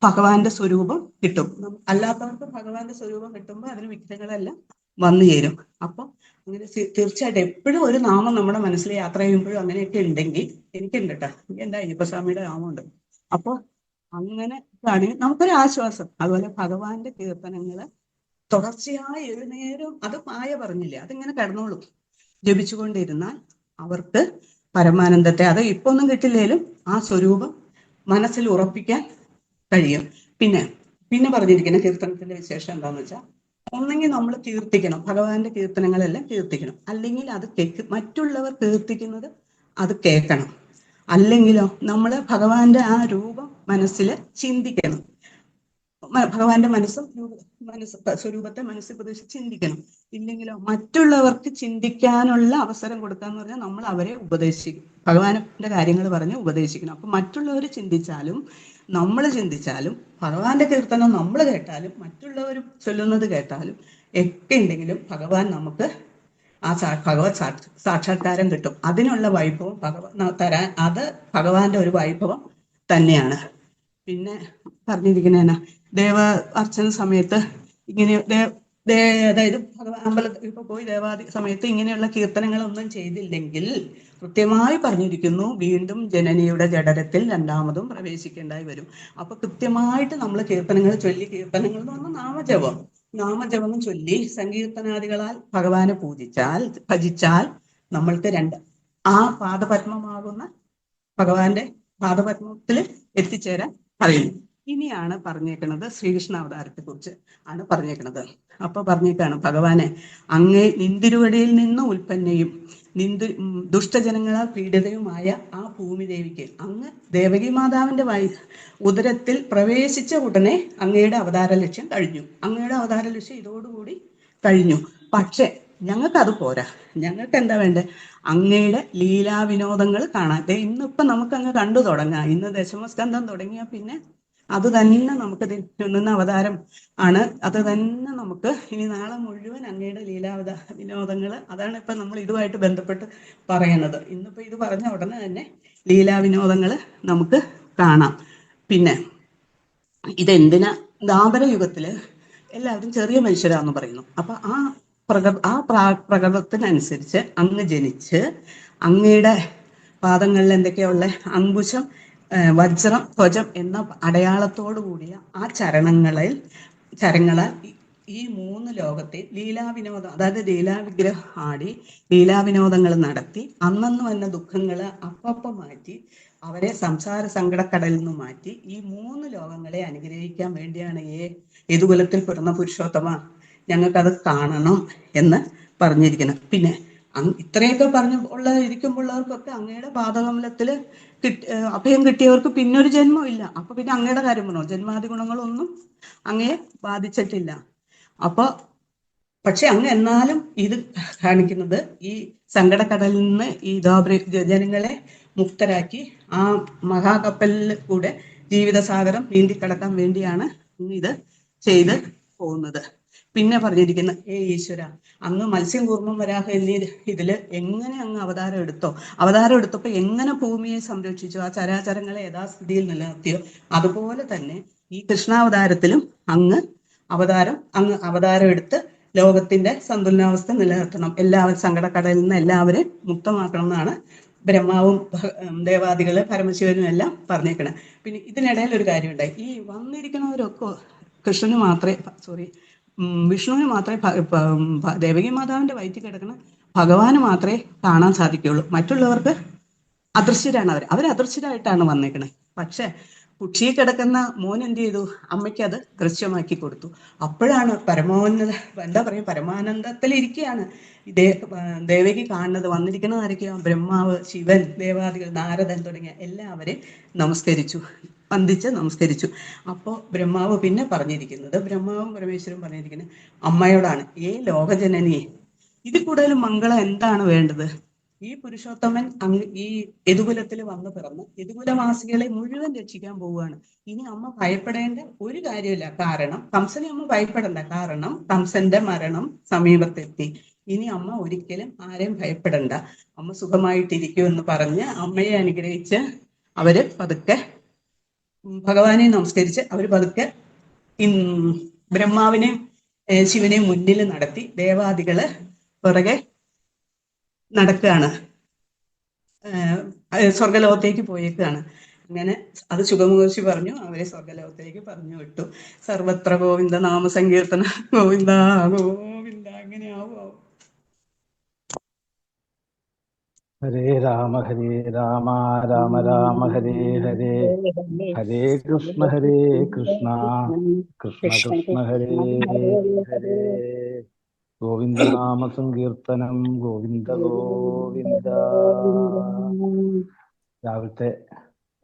ഭഗവാന്റെ സ്വരൂപം കിട്ടും. അല്ലാത്തവർക്ക് ഭഗവാന്റെ സ്വരൂപം കിട്ടുമ്പോൾ അതിന് വിഘ്നങ്ങളെല്ലാം വന്നു ചേരും. അപ്പൊ അങ്ങനെ തീർച്ചയായിട്ടും എപ്പോഴും ഒരു നാമം നമ്മുടെ മനസ്സിൽ യാത്ര ചെയ്യുമ്പോഴും അങ്ങനെയൊക്കെ ഉണ്ടെങ്കിൽ, എനിക്കുണ്ട് കേട്ടോ, എന്താ അയ്യപ്പസ്വാമിയുടെ നാമമുണ്ട്. അപ്പൊ അങ്ങനെ ആണെങ്കിൽ നമുക്കൊരു ആശ്വാസം. അതുപോലെ ഭഗവാന്റെ കീർത്തനങ്ങള് തുടർച്ചയായി എഴുന്നേരം, അത് മായ പറഞ്ഞില്ലേ, അതിങ്ങനെ കിടന്നോളും ജപിച്ചുകൊണ്ടിരുന്നാൽ അവർക്ക് പരമാനന്ദത്തെ, അത് ഇപ്പൊ ഒന്നും കിട്ടില്ലേലും ആ സ്വരൂപം മനസ്സിൽ ഉറപ്പിക്കാൻ കഴിയും. പിന്നെ പറഞ്ഞിരിക്കുന്ന കീർത്തനത്തിന്റെ വിശേഷം എന്താന്ന് വെച്ചാൽ, ഒന്നെങ്കിൽ നമ്മൾ കീർത്തിക്കണം, ഭഗവാന്റെ കീർത്തനങ്ങളെല്ലാം കീർത്തിക്കണം. അല്ലെങ്കിൽ അത് മറ്റുള്ളവർ കീർത്തിക്കുന്നത് അത് കേൾക്കണം. അല്ലെങ്കിലോ നമ്മൾ ഭഗവാന്റെ ആ രൂപം മനസ്സിൽ ചിന്തിക്കണം. ഭഗവാന്റെ സ്വരൂപത്തെ മനസ്സിൽ പ്രതീക്ഷിച്ച് ചിന്തിക്കണം. ഇല്ലെങ്കിലോ മറ്റുള്ളവർക്ക് ചിന്തിക്കാനുള്ള അവസരം കൊടുക്കാന്ന് പറഞ്ഞാൽ നമ്മൾ അവരെ ഉപദേശിക്കും, ഭഗവാന്റെ കാര്യങ്ങൾ പറഞ്ഞ് ഉപദേശിക്കണം. അപ്പൊ മറ്റുള്ളവർ ചിന്തിച്ചാലും നമ്മൾ ചിന്തിച്ചാലും, ഭഗവാന്റെ കീർത്തനം നമ്മൾ കേട്ടാലും മറ്റുള്ളവർ ചൊല്ലുന്നത് കേട്ടാലും ഒക്കെ ഉണ്ടെങ്കിലും ഭഗവാൻ നമുക്ക് ആ ഭഗവത് സാക്ഷാത്കാരം കിട്ടും. അതിനുള്ള വൈഭവം തരാൻ അത് ഭഗവാന്റെ ഒരു വൈഭവം തന്നെയാണ്. പിന്നെ പറഞ്ഞിരിക്കുന്ന ദേവ അർച്ചന സമയത്ത് ഇങ്ങനെ അതായത് അമ്പലത്തിൽ ഇപ്പൊ പോയി ദേവാദി സമയത്ത് ഇങ്ങനെയുള്ള കീർത്തനങ്ങളൊന്നും ചെയ്തില്ലെങ്കിൽ കൃത്യമായി പറഞ്ഞിരിക്കുന്നു, വീണ്ടും ജനനിയുടെ ജഠരത്തിൽ രണ്ടാമതും പ്രവേശിക്കേണ്ടായി വരും. അപ്പൊ കൃത്യമായിട്ട് നമ്മൾ കീർത്തനങ്ങൾ ചൊല്ലി, കീർത്തനങ്ങൾ എന്ന് പറഞ്ഞാൽ നാമജപം ചൊല്ലി സങ്കീർത്തനാദികളാൽ ഭഗവാനെ ഭജിച്ചാൽ നമ്മൾക്ക് ആ പാദപത്മമാകുന്ന ഭഗവാന്റെ പാദപത്മത്തിൽ എത്തിച്ചേരാൻ പറയുന്നു. ഇനിയാണ് പറഞ്ഞേക്കുന്നത് ശ്രീകൃഷ്ണ അവതാരത്തെ കുറിച്ച് ആണ് പറഞ്ഞേക്കുന്നത്. അപ്പൊ പറഞ്ഞേക്കാണ്, ഭഗവാനെ അങ്ങേ നിന്തിരുവടിയിൽ നിന്ന് ഉൽപ്പന്നയും ദുഷ്ടജനങ്ങളാൽ പീഡിതയുമായ ആ ഭൂമിദേവിക്ക് അങ്ങ് ദേവകി മാതാവിന്റെ ഉദരത്തിൽ പ്രവേശിച്ച ഉടനെ അങ്ങയുടെ അവതാര ലക്ഷ്യം കഴിഞ്ഞു. അങ്ങയുടെ അവതാര ലക്ഷ്യം ഇതോടുകൂടി കഴിഞ്ഞു. പക്ഷെ ഞങ്ങൾക്ക് അത് പോരാ. ഞങ്ങൾക്ക് എന്താ വേണ്ടേ? അങ്ങയുടെ ലീലാവിനോദങ്ങൾ കാണാൻ. ഇന്നിപ്പം നമുക്ക് അങ്ങ് കണ്ടു തുടങ്ങാം. ഇന്ന് ദശമസ്കന്ധം തുടങ്ങിയാൽ പിന്നെ അത് തന്നെ നമുക്ക് നിന്ന അവതാരം ആണ്. അത് തന്നെ നമുക്ക് ഇനി നാളെ മുഴുവൻ അങ്ങയുടെ വിനോദങ്ങൾ, അതാണ് ഇപ്പൊ നമ്മൾ ഇതുമായിട്ട് ബന്ധപ്പെട്ട് പറയുന്നത്. ഇന്നിപ്പോ ഇത് പറഞ്ഞ ഉടനെ തന്നെ ലീലാവിനോദങ്ങൾ നമുക്ക് കാണാം. പിന്നെ ഇതെന്തിനാ? ദ്വാപര യുഗത്തില് എല്ലാവരും ചെറിയ മനുഷ്യരാന്ന് പറയുന്നു. അപ്പൊ ആ പ്രകൃതത്തിനനുസരിച്ച് അങ്ങ് ജനിച്ച് അങ്ങയുടെ പാദങ്ങളിൽ എന്തൊക്കെയുള്ള അങ്കുശം, വജ്രം, ധ്വജം എന്ന അടയാളത്തോടു കൂടിയ ആ ചരങ്ങളാൽ ഈ മൂന്ന് ലോകത്തെ ലീലാവിനോദം, അതായത് ലീലാവിഗ്രഹം ആടി ലീലാവിനോദങ്ങൾ നടത്തി അന്നന്ന് വന്ന ദുഃഖങ്ങള് അപ്പം മാറ്റി അവരെ സംസാര സങ്കടക്കടലിൽ നിന്ന് മാറ്റി ഈ മൂന്ന് ലോകങ്ങളെ അനുഗ്രഹിക്കാൻ വേണ്ടിയാണ് യദുകുലത്തിൽ പിറന്ന പുരുഷോത്തമ ഞങ്ങൾക്കത് കാണണം എന്ന് പറഞ്ഞിരിക്കണം. പിന്നെ ഇത്രയൊക്കെ ഇരിക്കുമ്പോഴവർക്കൊക്കെ അങ്ങയുടെ പാദകമലത്തില് അഭയം കിട്ടിയവർക്ക് പിന്നൊരു ജന്മം ഇല്ല. അപ്പൊ പിന്നെ അങ്ങയുടെ കാര്യം പറഞ്ഞോ, ജന്മാദി ഗുണങ്ങളൊന്നും അങ്ങയെ ബാധിച്ചിട്ടില്ല. അപ്പൊ പക്ഷെ അങ്ങ് എന്നാലും ഇത് കാണിക്കുന്നത് ഈ സങ്കടക്കടലിൽ നിന്ന് ഈ ജനങ്ങളെ മുക്തരാക്കി ആ മഹാകപ്പലിൽ കൂടെ ജീവിതസാഗരം നീന്തിക്കടക്കാൻ വേണ്ടിയാണ് ഇത് ചെയ്ത് പോകുന്നത്. പിന്നെ പറഞ്ഞിരിക്കുന്ന ഈശ്വര, അങ്ങ് മത്സ്യം കൂർമ്മം വരാഹ എന്നീ ഇതില് എങ്ങനെ അങ്ങ് അവതാരം എടുത്തപ്പോ എങ്ങനെ ഭൂമിയെ സംരക്ഷിച്ചു, ആ ചരാചരങ്ങളെ യഥാസ്ഥിതിയിൽ നിലനിർത്തിയോ, അതുപോലെ തന്നെ ഈ കൃഷ്ണാവതാരത്തിലും അങ്ങ് അവതാരം എടുത്ത് ലോകത്തിന്റെ സന്തുലനാവസ്ഥ നിലനിർത്തണം, എല്ലാവരും സങ്കടക്കടലിൽ നിന്ന് എല്ലാവരെയും മുക്തമാക്കണം എന്നാണ് ബ്രഹ്മാവും ദേവാദികള് പരമശിവനും എല്ലാം പറഞ്ഞേക്കണം. പിന്നെ ഇതിനിടയിൽ ഒരു കാര്യം ഉണ്ടായി. ഈ വന്നിരിക്കുന്നവരൊക്കെ വിഷ്ണുവിന് മാത്രമേ ദേവകി മാതാവിന്റെ വയറ്റിൽ കിടക്കുന്ന ഭഗവാന് മാത്രമേ കാണാൻ സാധിക്കുകയുള്ളൂ. മറ്റുള്ളവർക്ക് അദൃശ്യരാണ്. അവർ അദൃശ്യരായിട്ടാണ് വന്നേക്കണേ. പക്ഷെ കുക്ഷിയിൽ കിടക്കുന്ന മോൻ എന്ത് ചെയ്തു? അമ്മയ്ക്ക് അത് ദൃശ്യമാക്കി കൊടുത്തു. അപ്പോഴാണ് എന്താ പറയുക, പരമാനന്ദത്തിലിരിക്കുകയാണ് ദേവകി കാണുന്നത്. വന്നിരിക്കുന്നത് ആരൊക്കെയാ? ബ്രഹ്മാവ്, ശിവൻ, ദേവാദികൾ, നാരദൻ തുടങ്ങിയ എല്ലാവരെയും വന്ദിച്ച് നമസ്കരിച്ചു. അപ്പോൾ ബ്രഹ്മാവ് പിന്നെ പറഞ്ഞിരിക്കുന്നത്, ബ്രഹ്മാവും പരമേശ്വരും പറഞ്ഞിരിക്കുന്നത് അമ്മയോടാണ്. ലോകജനനി, ഇതിൽ കൂടുതൽ മംഗളം എന്താണ് വേണ്ടത്? ഈ പുരുഷോത്തമൻ ഈ യദുകുലത്തിൽ വന്ന് പിറന്ന് യദുകുലവാസികളെ മുഴുവൻ രക്ഷിക്കാൻ പോവുകയാണ്. ഇനി അമ്മ ഭയപ്പെടേണ്ട ഒരു കാര്യമില്ല. കാരണം കംസനെ അമ്മ ഭയപ്പെടണ്ട. കാരണം കംസന്റെ മരണം സമീപത്തെത്തി. ഇനി അമ്മ ഒരിക്കലും ആരെയും ഭയപ്പെടണ്ട, അമ്മ സുഖമായിട്ടിരിക്കുമെന്ന് പറഞ്ഞ് അമ്മയെ അനുഗ്രഹിച്ച് അവര് പതുക്കെ ഭഗവാനെ നമസ്കരിച്ച് അവര് പതുക്കെ ബ്രഹ്മാവിനെയും ശിവനെയും മുന്നിൽ നടത്തി ദേവാദികള് പിറകെ നടക്കുകയാണ്, സ്വർഗലോകത്തേക്ക് പോയേക്കാണ്. അങ്ങനെ അത് ശുഭമഹർഷി പറഞ്ഞു, അവരെ സ്വർഗലോകത്തേക്ക് പറഞ്ഞു വിട്ടു. സർവത്ര ഗോവിന്ദ നാമ സങ്കീർത്തന, ഗോവിന്ദ ഗോവിന്ദ. അങ്ങനെയാവോ? ഹരേ രാമ രാമ രാമ ഹരേ ഹരേ, ഹരേ കൃഷ്ണ കൃഷ്ണ കൃഷ്ണ ഹരേ ഹരേ. ഗോവിന്ദനാമ സങ്കീർത്തനം, ഗോവിന്ദ ഗോവിന്ദ. രാവിലത്തെ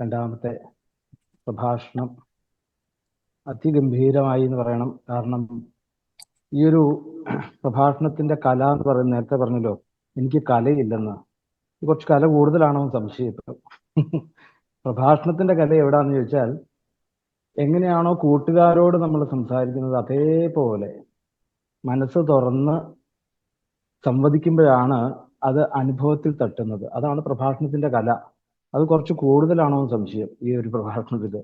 രണ്ടാമത്തെ പ്രഭാഷണം അതിഗംഭീരമായി എന്ന് പറയണം. കാരണം ഈ ഒരു പ്രഭാഷണത്തിന്റെ കല എന്ന് പറയുന്നത്, നേരത്തെ പറഞ്ഞല്ലോ എനിക്ക് കലയില്ലെന്ന്, കുറച്ച് കല കൂടുതലാണോ എന്ന് സംശയിക്കും. പ്രഭാഷണത്തിന്റെ കല എവിടാന്ന് ചോദിച്ചാൽ, എങ്ങനെയാണോ കൂട്ടുകാരോട് നമ്മൾ സംസാരിക്കുന്നത് അതേപോലെ മനസ്സ് തുറന്ന് സംവദിക്കുമ്പോഴാണ് അത് അനുഭവത്തിൽ തട്ടുന്നത്. അതാണ് പ്രഭാഷണത്തിന്റെ കല. അത് കുറച്ച് കൂടുതലാണോ എന്ന് സംശയം ഈ ഒരു പ്രഭാഷണത്തിൽ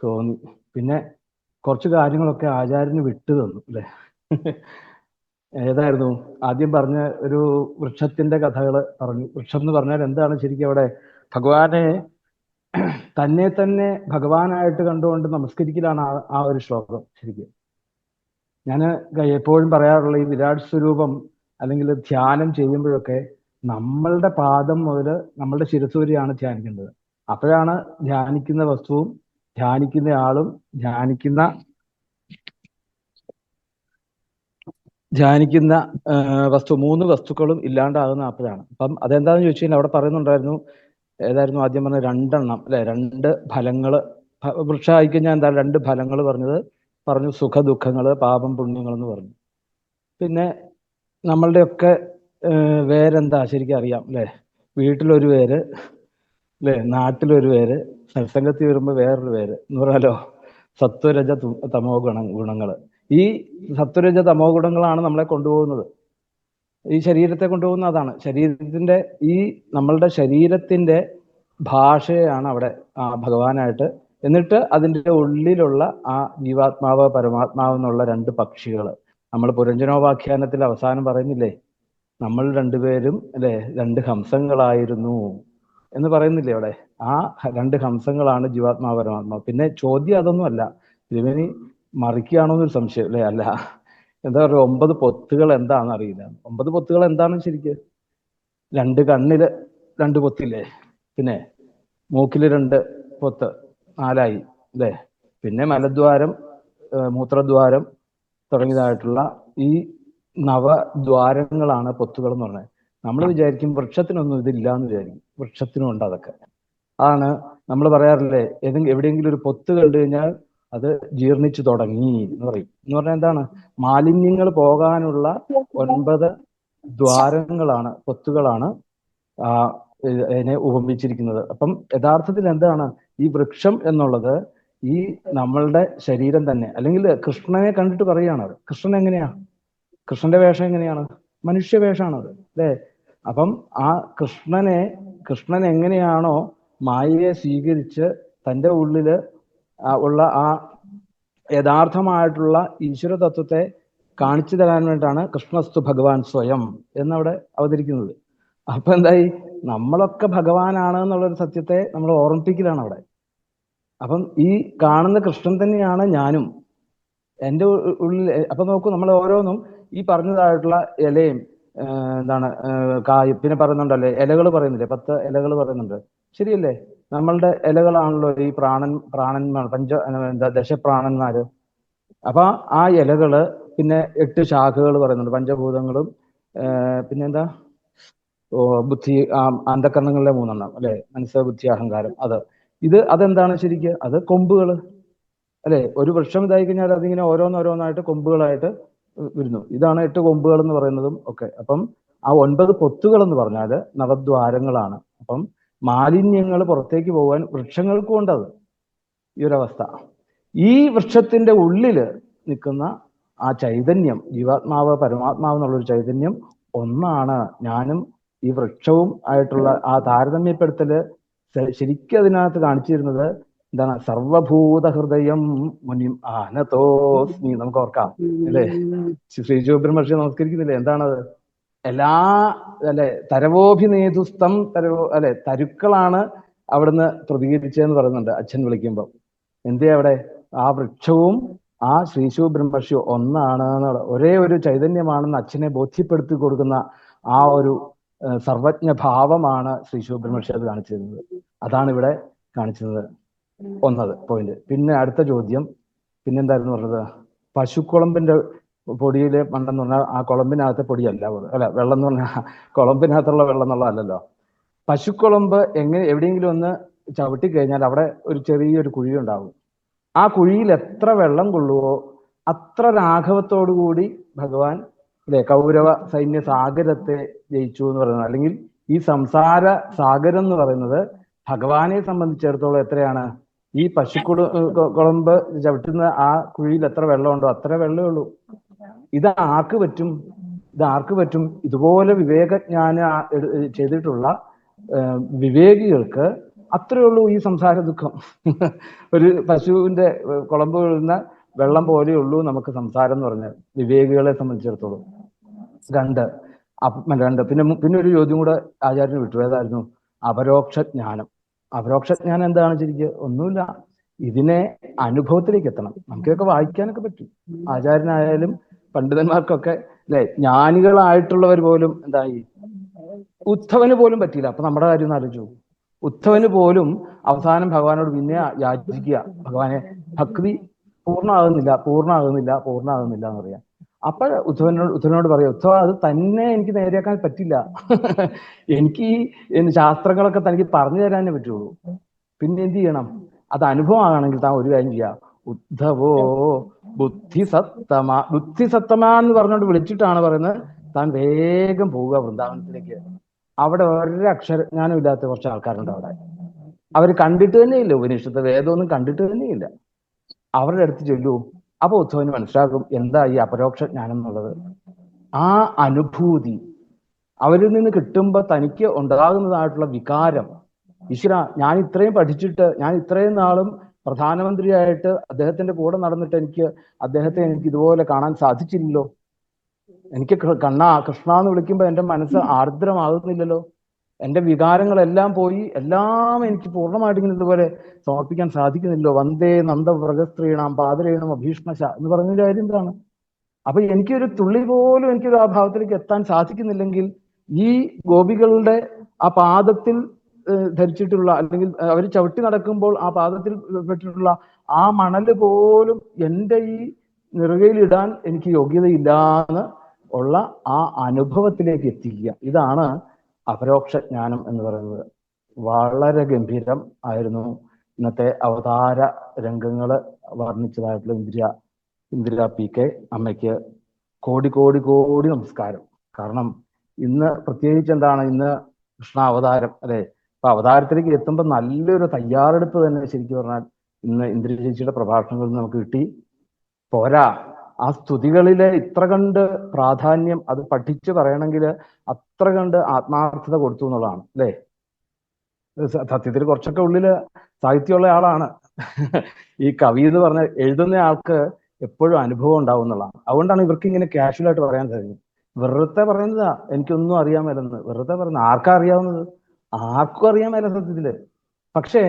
തോന്നി. പിന്നെ കുറച്ച് കാര്യങ്ങളൊക്കെ ആചാര്യന് വിട്ടു തന്നു അല്ലെ. ഏതായിരുന്നു ആദ്യം പറഞ്ഞ ഒരു വൃക്ഷത്തിന്റെ കഥകൾ പറഞ്ഞു. വൃക്ഷം എന്ന് പറഞ്ഞാൽ എന്താണ് ശരിക്കും? അവിടെ ഭഗവാനെ തന്നെ ഭഗവാനായിട്ട് കണ്ടുകൊണ്ട് നമസ്കരിക്കലാണ് ആ ഒരു ശ്ലോകം ശരിക്കും. ഞാൻ എപ്പോഴും പറയാറുള്ള ഈ വിരാട് സ്വരൂപം അല്ലെങ്കിൽ ധ്യാനം ചെയ്യുമ്പോഴൊക്കെ നമ്മളുടെ പാദം മുതൽ നമ്മളുടെ ശിരസ് വരെയാണ് ധ്യാനിക്കേണ്ടത്. അപ്പോഴാണ് ധ്യാനിക്കുന്ന വസ്തുവും ധ്യാനിക്കുന്ന ആളും ധ്യാനിക്കുന്ന മൂന്ന് വസ്തുക്കളും ഇല്ലാണ്ടാകുന്ന അപ്പോഴാണ്. അപ്പം അതെന്താന്ന് ചോദിച്ചു കഴിഞ്ഞാൽ അവിടെ പറയുന്നുണ്ടായിരുന്നു, ഏതായിരുന്നു ആദ്യം പറഞ്ഞ രണ്ടെണ്ണം അല്ലെ, രണ്ട് ഫലങ്ങള്. വൃക്ഷം ആയിക്കഴിഞ്ഞാൽ എന്താ രണ്ട് ഫലങ്ങൾ പറഞ്ഞു, സുഖ ദുഃഖങ്ങള്, പാപം പുണ്യങ്ങൾ എന്ന് പറഞ്ഞു. പിന്നെ നമ്മളുടെയൊക്കെ വേരെന്താ ശരിക്കും അറിയാം അല്ലെ. വീട്ടിലൊരു പേര് അല്ലെ, നാട്ടിലൊരു പേര്, സത്സംഗത്തിൽ വരുമ്പോൾ വേറൊരു പേര് എന്ന് പറയാലോ. സത്വരജ തമോ ഗുണങ്ങൾ. ഈ സത്വരജ തമോ ഗുണങ്ങളാണ് നമ്മളെ കൊണ്ടുപോകുന്നത്, ഈ ശരീരത്തെ കൊണ്ടുപോകുന്ന. അതാണ് ശരീരത്തിന്റെ, ഈ നമ്മളുടെ ശരീരത്തിന്റെ ഭാഷയാണ് അവിടെ ഭഗവാനായിട്ട്. എന്നിട്ട് അതിൻ്റെ ഉള്ളിലുള്ള ആ ജീവാത്മാവ് പരമാത്മാവ് എന്നുള്ള രണ്ട് പക്ഷികൾ. നമ്മൾ പുരഞ്ജനോപാഖ്യാനത്തിൽ അവസാനം പറയുന്നില്ലേ, നമ്മൾ രണ്ടുപേരും അല്ലെ രണ്ട് ഹംസങ്ങളായിരുന്നു എന്ന് പറയുന്നില്ലേ അവിടെ. ആ രണ്ട് ഹംസങ്ങളാണ് ജീവാത്മാവ് പരമാത്മാവ്. പിന്നെ ചോദ്യം അതൊന്നും അല്ല, തിരുമേനി മറിക്കുകയാണോ എന്നൊരു സംശയം അല്ലെ. അല്ല, എന്താ പറയുക, 9 പൊത്തുകൾ എന്താണെന്ന് അറിയില്ല. 9 പൊത്തുകൾ എന്താണെന്ന് ശരിക്ക്? രണ്ട് കണ്ണില് 2 പൊത്തില്ലേ, പിന്നെ മൂക്കില് 2 പൊത്ത്, 4ആയി അല്ലേ. പിന്നെ മലദ്വാരം, മൂത്രദ്വാരം തുടങ്ങിയതായിട്ടുള്ള ഈ നവദ്വാരങ്ങളാണ് പൊത്തുകൾ എന്ന് പറഞ്ഞത്. നമ്മൾ വിചാരിക്കും വൃക്ഷത്തിനൊന്നും ഇതില്ല എന്ന് വിചാരിക്കും. വൃക്ഷത്തിനും ഉണ്ട് അതൊക്കെ. ആണ് നമ്മൾ പറയാറില്ലേ, എവിടെയെങ്കിലും ഒരു പൊത്ത് കണ്ടു കഴിഞ്ഞാൽ അത് ജീർണിച്ചു തുടങ്ങി എന്ന് പറയും. എന്ന് പറഞ്ഞാൽ എന്താണ്? മാലിന്യങ്ങൾ പോകാനുള്ള 9 ദ്വാരങ്ങളാണ്, പൊത്തുകളാണ് അതിനെ ഉപമിച്ചിരിക്കുന്നത്. അപ്പം യഥാർത്ഥത്തിൽ എന്താണ് ഈ വൃക്ഷം എന്നുള്ളത്? ഈ നമ്മളുടെ ശരീരം തന്നെ. അല്ലെങ്കിൽ കൃഷ്ണനെ കണ്ടിട്ട് പറയുകയാണ്. കൃഷ്ണൻ എങ്ങനെയാ? കൃഷ്ണന്റെ വേഷം എങ്ങനെയാണ്? മനുഷ്യ വേഷമാണത് അല്ലേ. അപ്പം ആ കൃഷ്ണൻ എങ്ങനെയാണോ മായയെ സ്വീകരിച്ച് തൻ്റെ ഉള്ളില് ഉള്ള ആ യഥാർത്ഥമായിട്ടുള്ള ഈശ്വര തത്വത്തെ കാണിച്ചു തരാൻ വേണ്ടിയിട്ടാണ് കൃഷ്ണസ്തു ഭഗവാൻ സ്വയം എന്നവിടെ അവതരിക്കുന്നത്. അപ്പൊ എന്തായി? നമ്മളൊക്കെ ഭഗവാനാണ് എന്നുള്ളൊരു സത്യത്തെ നമ്മൾ ഓർമ്മിപ്പിക്കലാണ് അവിടെ. അപ്പം ഈ കാണുന്ന കൃഷ്ണൻ തന്നെയാണ് ഞാനും, എൻ്റെ ഉള്ളിൽ. അപ്പൊ നോക്കൂ, നമ്മൾ ഓരോന്നും ഈ പറഞ്ഞതായിട്ടുള്ള ഇലയും എന്താണ് കായും, പിന്നെ പറയുന്നുണ്ടല്ലേ ഇലകൾ പറയുന്നില്ലേ, 10 ഇലകൾ പറയുന്നുണ്ട്, ശരിയല്ലേ? നമ്മളുടെ ഇലകളാണല്ലോ ഈ പ്രാണന്മാർ എന്താ ദശപ്രാണന്മാര്. അപ്പൊ ആ ഇലകള്, പിന്നെ 8 ശാഖകൾ പറയുന്നുണ്ട്, പഞ്ചഭൂതങ്ങളും പിന്നെന്താ ബുദ്ധി, അന്ധകരണങ്ങളിലെ 3 അല്ലെ, മനസ്സ്, ബുദ്ധി, അഹങ്കാരം. അതെന്താണ് ശരിക്ക്? അത് കൊമ്പുകൾ അല്ലെ. ഒരു വൃക്ഷം ഇതായി കഴിഞ്ഞാൽ അതിങ്ങനെ ഓരോന്നോരോന്നായിട്ട് കൊമ്പുകളായിട്ട് വരുന്നു. ഇതാണ് 8 കൊമ്പുകൾ എന്ന് പറയുന്നതും ഒക്കെ. അപ്പം ആ 9 പൊത്തുകൾ എന്ന് പറഞ്ഞാൽ നവദ്വാരങ്ങളാണ്. അപ്പം മാലിന്യങ്ങൾ പുറത്തേക്ക് പോകാൻ വൃക്ഷങ്ങൾക്കും ഉണ്ടത് ഈ ഒരവസ്ഥ. ഈ വൃക്ഷത്തിന്റെ ഉള്ളില് നിൽക്കുന്ന ആ ചൈതന്യം, ജീവാത്മാവ് പരമാത്മാവ് എന്നുള്ളൊരു ചൈതന്യം ഒന്നാണ്. ഞാനും ഈ വൃക്ഷവും ആയിട്ടുള്ള ആ താരതമ്യപ്പെടുത്തല് ശരിക്കും അതിനകത്ത് കാണിച്ചിരുന്നത് എന്താണ്? സർവഭൂത ഹൃദയം മുനിം ആനതോസ്മി. നമുക്ക് ഓർക്കാം അല്ലേ, ശ്രീ ശിവബ്രഹ്മർഷി നമസ്കരിക്കുന്നില്ലേ? എന്താണത്? എല്ലാ അല്ലെ തരവോഭിനേതുസ്തം അല്ലെ, തരുക്കളാണ് അവിടുന്ന് പ്രതികരിച്ചതെന്ന് പറയുന്നുണ്ട് അച്ഛൻ വിളിക്കുമ്പോൾ. എന്തേ അവിടെ? ആ വൃക്ഷവും ആ ശ്രീശു ബ്രഹ്മർഷിയും ഒന്നാണ്, ഒരേ ഒരു ചൈതന്യമാണെന്ന് അച്ഛനെ ബോധ്യപ്പെടുത്തി കൊടുക്കുന്ന ആ ഒരു സർവജ്ഞ ഭാവമാണ് ശ്രീശു ബ്രഹ്മർഷി അത് കാണിച്ചിരുന്നത്. അതാണ് ഇവിടെ കാണിച്ചത്. ഒന്നത് പോയിന്റ്. പിന്നെ അടുത്ത ചോദ്യം പിന്നെന്തായിരുന്നു പറഞ്ഞത്? പശുക്കുളമ്പിന്റെ പൊടിയിലെ മണ്ണെന്ന് പറഞ്ഞാൽ ആ കുളമ്പിനകത്തെ പൊടിയല്ല, അല്ല വെള്ളം എന്ന് പറഞ്ഞാൽ കുളമ്പിനകത്തുള്ള വെള്ളം എന്നുള്ളതല്ലല്ലോ. പശുക്കുളമ്പ് എവിടെയെങ്കിലും ഒന്ന് ചവിട്ടി കഴിഞ്ഞാൽ അവിടെ ഒരു ചെറിയൊരു കുഴി ഉണ്ടാവും. ആ കുഴിയിൽ എത്ര വെള്ളം കൊള്ളുവോ അത്ര രാഘവത്തോടു കൂടി ഭഗവാൻ അല്ലെ കൗരവ സൈന്യ സാഗരത്തെ ജയിച്ചു എന്ന് പറയുന്നത്. അല്ലെങ്കിൽ ഈ സംസാര സാഗരം എന്ന് പറയുന്നത് ഭഗവാനെ സംബന്ധിച്ചിടത്തോളം എത്രയാണ്? ഈ കുളമ്പ് ചവിട്ടുന്ന ആ കുഴിയിൽ എത്ര വെള്ളമുണ്ടോ അത്ര വെള്ളമേ ഉള്ളൂ. ഇത് ആർക്ക് പറ്റും? ഇതുപോലെ വിവേകജ്ഞാന ചെയ്തിട്ടുള്ള വിവേകികൾക്ക് അത്രേ ഉള്ളൂ ഈ സംസാര ദുഃഖം. ഒരു പശുവിന്റെ കുളമ്പ് വീഴുന്ന വെള്ളം പോലെയുള്ളൂ നമുക്ക് സംസാരം എന്ന് പറഞ്ഞാൽ വിവേകികളെ സംബന്ധിച്ചിടത്തോളം. രണ്ട് പിന്നെ ഒരു ചോദ്യം കൂടെ ആചാര്യന് വിട്ടു. ഏതായിരുന്നു? അപരോക്ഷജ്ഞാനം. അപരോക്ഷജ്ഞാനം എന്താണ് ശരിക്കും? ഒന്നുമില്ല. ഇതിനെ അനുഭവത്തിലേക്ക് എത്തണം. നമുക്കൊക്കെ വായിക്കാനൊക്കെ പറ്റും, ആചാര്യനായാലും പണ്ഡിതന്മാർക്കൊക്കെ അല്ലെ, ജ്ഞാനികളായിട്ടുള്ളവർ പോലും എന്തായി, ഉദ്ധവന് പോലും പറ്റിയില്ല. അപ്പൊ നമ്മുടെ കാര്യം ഒന്ന് ആലോചിച്ചു. ഉദ്ധവന് പോലും അവസാനം ഭഗവാനോട് പിന്നെ യാചിക്കുക, ഭഗവാനെ ഭക്തി പൂർണ്ണമാകുന്നില്ല എന്ന് പറയാം. അപ്പൊ ഉദ്ധവനോട് പറയാം, ഉദ്ധവ അത് തന്നെ എനിക്ക് നേരെയാക്കാൻ പറ്റില്ല. എനിക്ക് ശാസ്ത്രങ്ങളൊക്കെ തനിക്ക് പറഞ്ഞു തരാനേ പറ്റുള്ളൂ. പിന്നെ എന്ത് ചെയ്യണം? അത് അനുഭവമാണെങ്കിൽ താൻ ഒരു കാര്യം ചെയ്യാം. ഉദ്ധവോ ബുദ്ധിസത്തമ എന്ന് പറഞ്ഞുകൊണ്ട് വിളിച്ചിട്ടാണ് പറയുന്നത്, താൻ വേഗം പോവുക വൃന്ദാവനത്തിലേക്ക്. അവിടെ ഒരക്ഷരജ്ഞാനം ഇല്ലാത്ത കുറച്ച് ആൾക്കാരുണ്ട് അവിടെ. അവർ കണ്ടിട്ട് തന്നെയില്ല ഉപനിഷത്ത് വേദമൊന്നും കണ്ടിട്ട് തന്നെയില്ല. അവരുടെ അടുത്ത് ചൊല്ലൂ. അപ്പൊ ഉദ്ധവന് മനസ്സിലാകും എന്താ ഈ അപരോക്ഷ ജ്ഞാനം എന്നുള്ളത്. ആ അനുഭൂതി അവരിൽ നിന്ന് കിട്ടുമ്പോൾ തനിക്ക് ഉണ്ടാകുന്നതായിട്ടുള്ള വികാരം, ഈശ്വര ഞാൻ ഇത്രയും പഠിച്ചിട്ട്, ഞാൻ ഇത്രയും നാളും പ്രധാനമന്ത്രിയായിട്ട് അദ്ദേഹത്തിന്റെ കൂടെ നടന്നിട്ട് അദ്ദേഹത്തെ എനിക്ക് ഇതുപോലെ കാണാൻ സാധിച്ചില്ലല്ലോ. എനിക്ക് കൃഷ്ണ എന്ന് വിളിക്കുമ്പോൾ എൻ്റെ മനസ്സ് ആർദ്രമാകുന്നില്ലല്ലോ. എൻ്റെ വികാരങ്ങളെല്ലാം പോയി, എല്ലാം എനിക്ക് പൂർണ്ണമായിട്ട് ഇങ്ങനെ ഇതുപോലെ സമർപ്പിക്കാൻ സാധിക്കുന്നില്ലോ. വന്ദേ നന്ദവ്രജസ്ത്രീണാം പാദരേണും അഭീഷ്ണശ എന്ന് പറഞ്ഞതിന്റെ കാര്യം എന്താണ്? അപ്പൊ എനിക്കൊരു തുള്ളി പോലും എനിക്കൊരു ആ ഭാവത്തിലേക്ക് എത്താൻ സാധിക്കുന്നില്ലെങ്കിൽ ഈ ഗോപികളുടെ ആ പാദത്തിൽ ധരിച്ചിട്ടുള്ള, അല്ലെങ്കിൽ അവർ ചവിട്ടി നടക്കുമ്പോൾ ആ പാദത്തിൽ പെട്ടിട്ടുള്ള ആ മണല് പോലും എൻ്റെ ഈ നെറുകയിലിടാൻ എനിക്ക് യോഗ്യതയില്ലാന്ന് ഉള്ള ആ അനുഭവത്തിലേക്ക് എത്തിക്കുക. ഇതാണ് അപരോക്ഷ ജ്ഞാനം എന്ന് പറയുന്നത്. വളരെ ഗംഭീരം ആയിരുന്നു ഇന്നത്തെ അവതാര രംഗങ്ങള് വർണ്ണിച്ചതായിട്ടുള്ള ഇന്ദിര PK അമ്മയ്ക്ക് കോടി കോടി കോടി നമസ്കാരം. കാരണം ഇന്ന് പ്രത്യേകിച്ച് എന്താണ്, ഇന്ന് കൃഷ്ണ അവതാരം അല്ലെ. അപ്പൊ അവതാരത്തിലേക്ക് എത്തുമ്പോൾ നല്ലൊരു തയ്യാറെടുപ്പ് തന്നെ ശരിക്കും പറഞ്ഞാൽ ഇന്ന് ഇന്ദിര ചേച്ചിയുടെ പ്രഭാഷണങ്ങളിൽ നമുക്ക് കിട്ടി. പോരാ, ആ സ്തുതികളിലെ ഇത്ര കണ്ട് പ്രാധാന്യം, അത് പഠിച്ചു പറയണമെങ്കിൽ അത്ര കണ്ട് ആത്മാർത്ഥത കൊടുത്തു എന്നുള്ളതാണ് അല്ലേ. സത്യത്തിൽ കുറച്ചൊക്കെ ഉള്ളില് സാഹിത്യമുള്ള ആളാണ്. ഈ കവി എന്ന് പറഞ്ഞ എഴുതുന്ന ആൾക്ക് എപ്പോഴും അനുഭവം ഉണ്ടാവും എന്നുള്ളതാണ്. അതുകൊണ്ടാണ് ഇവർക്ക് ഇങ്ങനെ കാഷ്വൽ ആയിട്ട് പറയാൻ കഴിയും. വെറുതെ പറയുന്നതാ എനിക്കൊന്നും അറിയാൻ മേലെന്ന്. വെറുതെ പറയുന്നത് ആർക്കാ അറിയാവുന്നത്? ആർക്കും അറിയാൻ മേല സത്യത്തില്. പക്ഷേ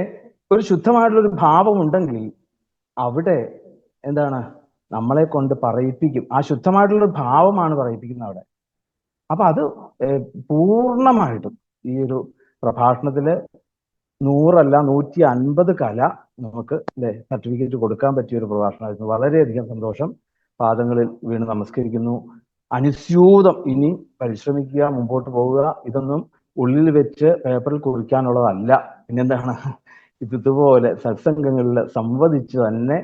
ഒരു ശുദ്ധമായിട്ടുള്ളൊരു ഭാവം ഉണ്ടെങ്കിൽ അവിടെ എന്താണ്, നമ്മളെ കൊണ്ട് പറയിപ്പിക്കും. ആ ശുദ്ധമായിട്ടുള്ള ഭാവമാണ് പറയിപ്പിക്കുന്നത് അവിടെ. അപ്പൊ അത് പൂർണ്ണമായിട്ടും ഈ ഒരു പ്രഭാഷണത്തില് 100 അല്ല 150 കല നമുക്ക് സർട്ടിഫിക്കറ്റ് കൊടുക്കാൻ പറ്റിയ ഒരു പ്രഭാഷണമായിരുന്നു. വളരെയധികം സന്തോഷം. പാദങ്ങളിൽ വീണ് നമസ്കരിക്കുന്നു. അനുസ്യൂതം ഇനി പരിശ്രമിക്കുക, മുമ്പോട്ട് പോവുക. ഇതൊന്നും ഉള്ളിൽ വെച്ച് പേപ്പറിൽ കുറിക്കാനുള്ളതല്ല. പിന്നെന്താണ്, ഇതുപോലെ സത്സംഗങ്ങളിൽ സംവദിച്ച് തന്നെ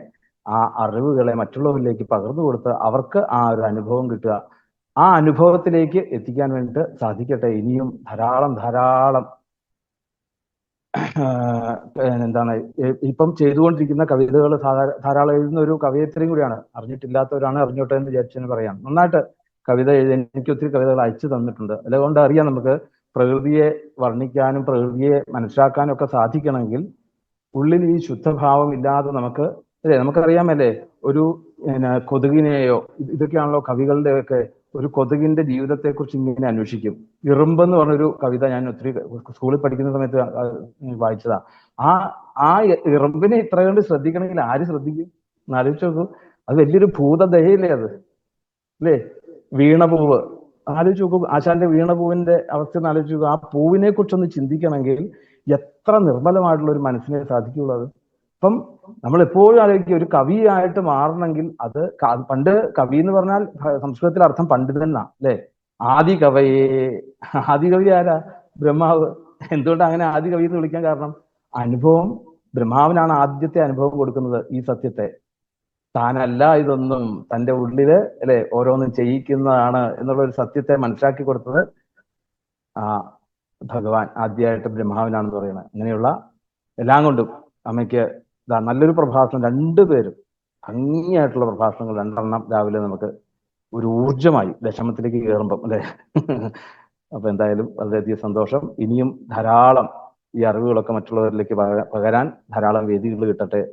ആ അറിവുകളെ മറ്റുള്ളവരിലേക്ക് പകർന്നു കൊടുത്ത് അവർക്ക് ആ ഒരു അനുഭവം കിട്ടുക. ആ അനുഭവത്തിലേക്ക് എത്തിക്കാൻ വേണ്ടിയിട്ട് സാധിക്കട്ടെ. ഇനിയും ധാരാളം എന്താണ് ഇപ്പം ചെയ്തുകൊണ്ടിരിക്കുന്ന കവിതകൾ ധാരാളം എഴുതുന്ന ഒരു കവയത്രിയും കൂടിയാണ്. അറിഞ്ഞിട്ടില്ലാത്തവരാണ് അറിഞ്ഞോട്ടെ എന്ന് വിചാരിച്ചെന്ന് പറയാം. നന്നായിട്ട് കവിത എഴുതി എനിക്ക് ഒത്തിരി കവിതകൾ അയച്ചു തന്നിട്ടുണ്ട്. അതുകൊണ്ട് അറിയാം, നമുക്ക് പ്രകൃതിയെ വർണ്ണിക്കാനും പ്രകൃതിയെ മനസ്സിലാക്കാനും ഒക്കെ സാധിക്കണമെങ്കിൽ ഉള്ളിൽ ഈ ശുദ്ധഭാവം ഇല്ലാതെ നമുക്കറിയാമല്ലേ, ഒരു കൊതുകിനെയോ, ഇതൊക്കെയാണല്ലോ കവികളുടെ ഒക്കെ, ഒരു കൊതുകിന്റെ ജീവിതത്തെക്കുറിച്ച് ഇങ്ങനെ അന്വേഷിക്കും. ഇറുമ്പെന്ന് പറഞ്ഞൊരു കവിത ഞാൻ ഒത്തിരി സ്കൂളിൽ പഠിക്കുന്ന സമയത്ത് വായിച്ചതാ. ആ ഇറുമ്പിനെ ഇത്ര കണ്ട് ശ്രദ്ധിക്കണമെങ്കിൽ ആര് ശ്രദ്ധിക്കും? ആലോചിച്ച് നോക്കൂ. അത് വലിയൊരു ഭൂതദയയില്ലേ അത്, അല്ലേ? വീണപൂവ് ആലോചിച്ച് നോക്കൂ. ആശാന്റെ വീണപൂവിന്റെ അവസ്ഥ ഒന്ന് ആലോചിച്ച് നോക്കൂ. ആ പൂവിനെ കുറിച്ചൊന്ന് ചിന്തിക്കണമെങ്കിൽ എത്ര നിർമ്മലമായിട്ടുള്ള ഒരു മനസ്സിനെ സാധിക്കുള്ളൂ അത്. അപ്പം നമ്മൾ എപ്പോഴും ആലോചിക്കുക, ഒരു കവിയായിട്ട് മാറണമെങ്കിൽ അത് പണ്ട് കവി എന്ന് പറഞ്ഞാൽ സംസ്കൃതത്തിൽ അർത്ഥം പണ്ഡിതൻ എന്നാ, അല്ലേ? ആദി കവി ആരാ? ബ്രഹ്മാവ്. എന്തുകൊണ്ട് അങ്ങനെ ആദി കവി എന്ന് വിളിക്കാൻ കാരണം, അനുഭവം, ബ്രഹ്മാവിനാണ് ആദ്യത്തെ അനുഭവം കൊടുക്കുന്നത് ഈ സത്യത്തെ. താനല്ല ഇതൊന്നും, തൻ്റെ ഉള്ളില് അല്ലെ ഓരോന്നും ചെയ്യിക്കുന്നതാണ് എന്നുള്ള ഒരു സത്യത്തെ മനസ്സിലാക്കി കൊടുത്തത് ആ ഭഗവാൻ ആദ്യമായിട്ട് ബ്രഹ്മാവിനാണെന്ന് പറയുന്നത്. അങ്ങനെയുള്ള എല്ലാം കൊണ്ടും അമ്മയ്ക്ക് നല്ലൊരു പ്രഭാഷണം, രണ്ടുപേരും ഭംഗിയായിട്ടുള്ള പ്രഭാഷണങ്ങൾ 2 രാവിലെ നമുക്ക് ഒരു ഊർജമായി ദശമത്തിലേക്ക് കയറുമ്പം, അല്ലെ? അപ്പൊ എന്തായാലും വളരെയധികം സന്തോഷം. ഇനിയും ധാരാളം ഈ അറിവുകളൊക്കെ മറ്റുള്ളവരിലേക്ക് പകരാൻ ധാരാളം വേദികൾ കിട്ടട്ടെ.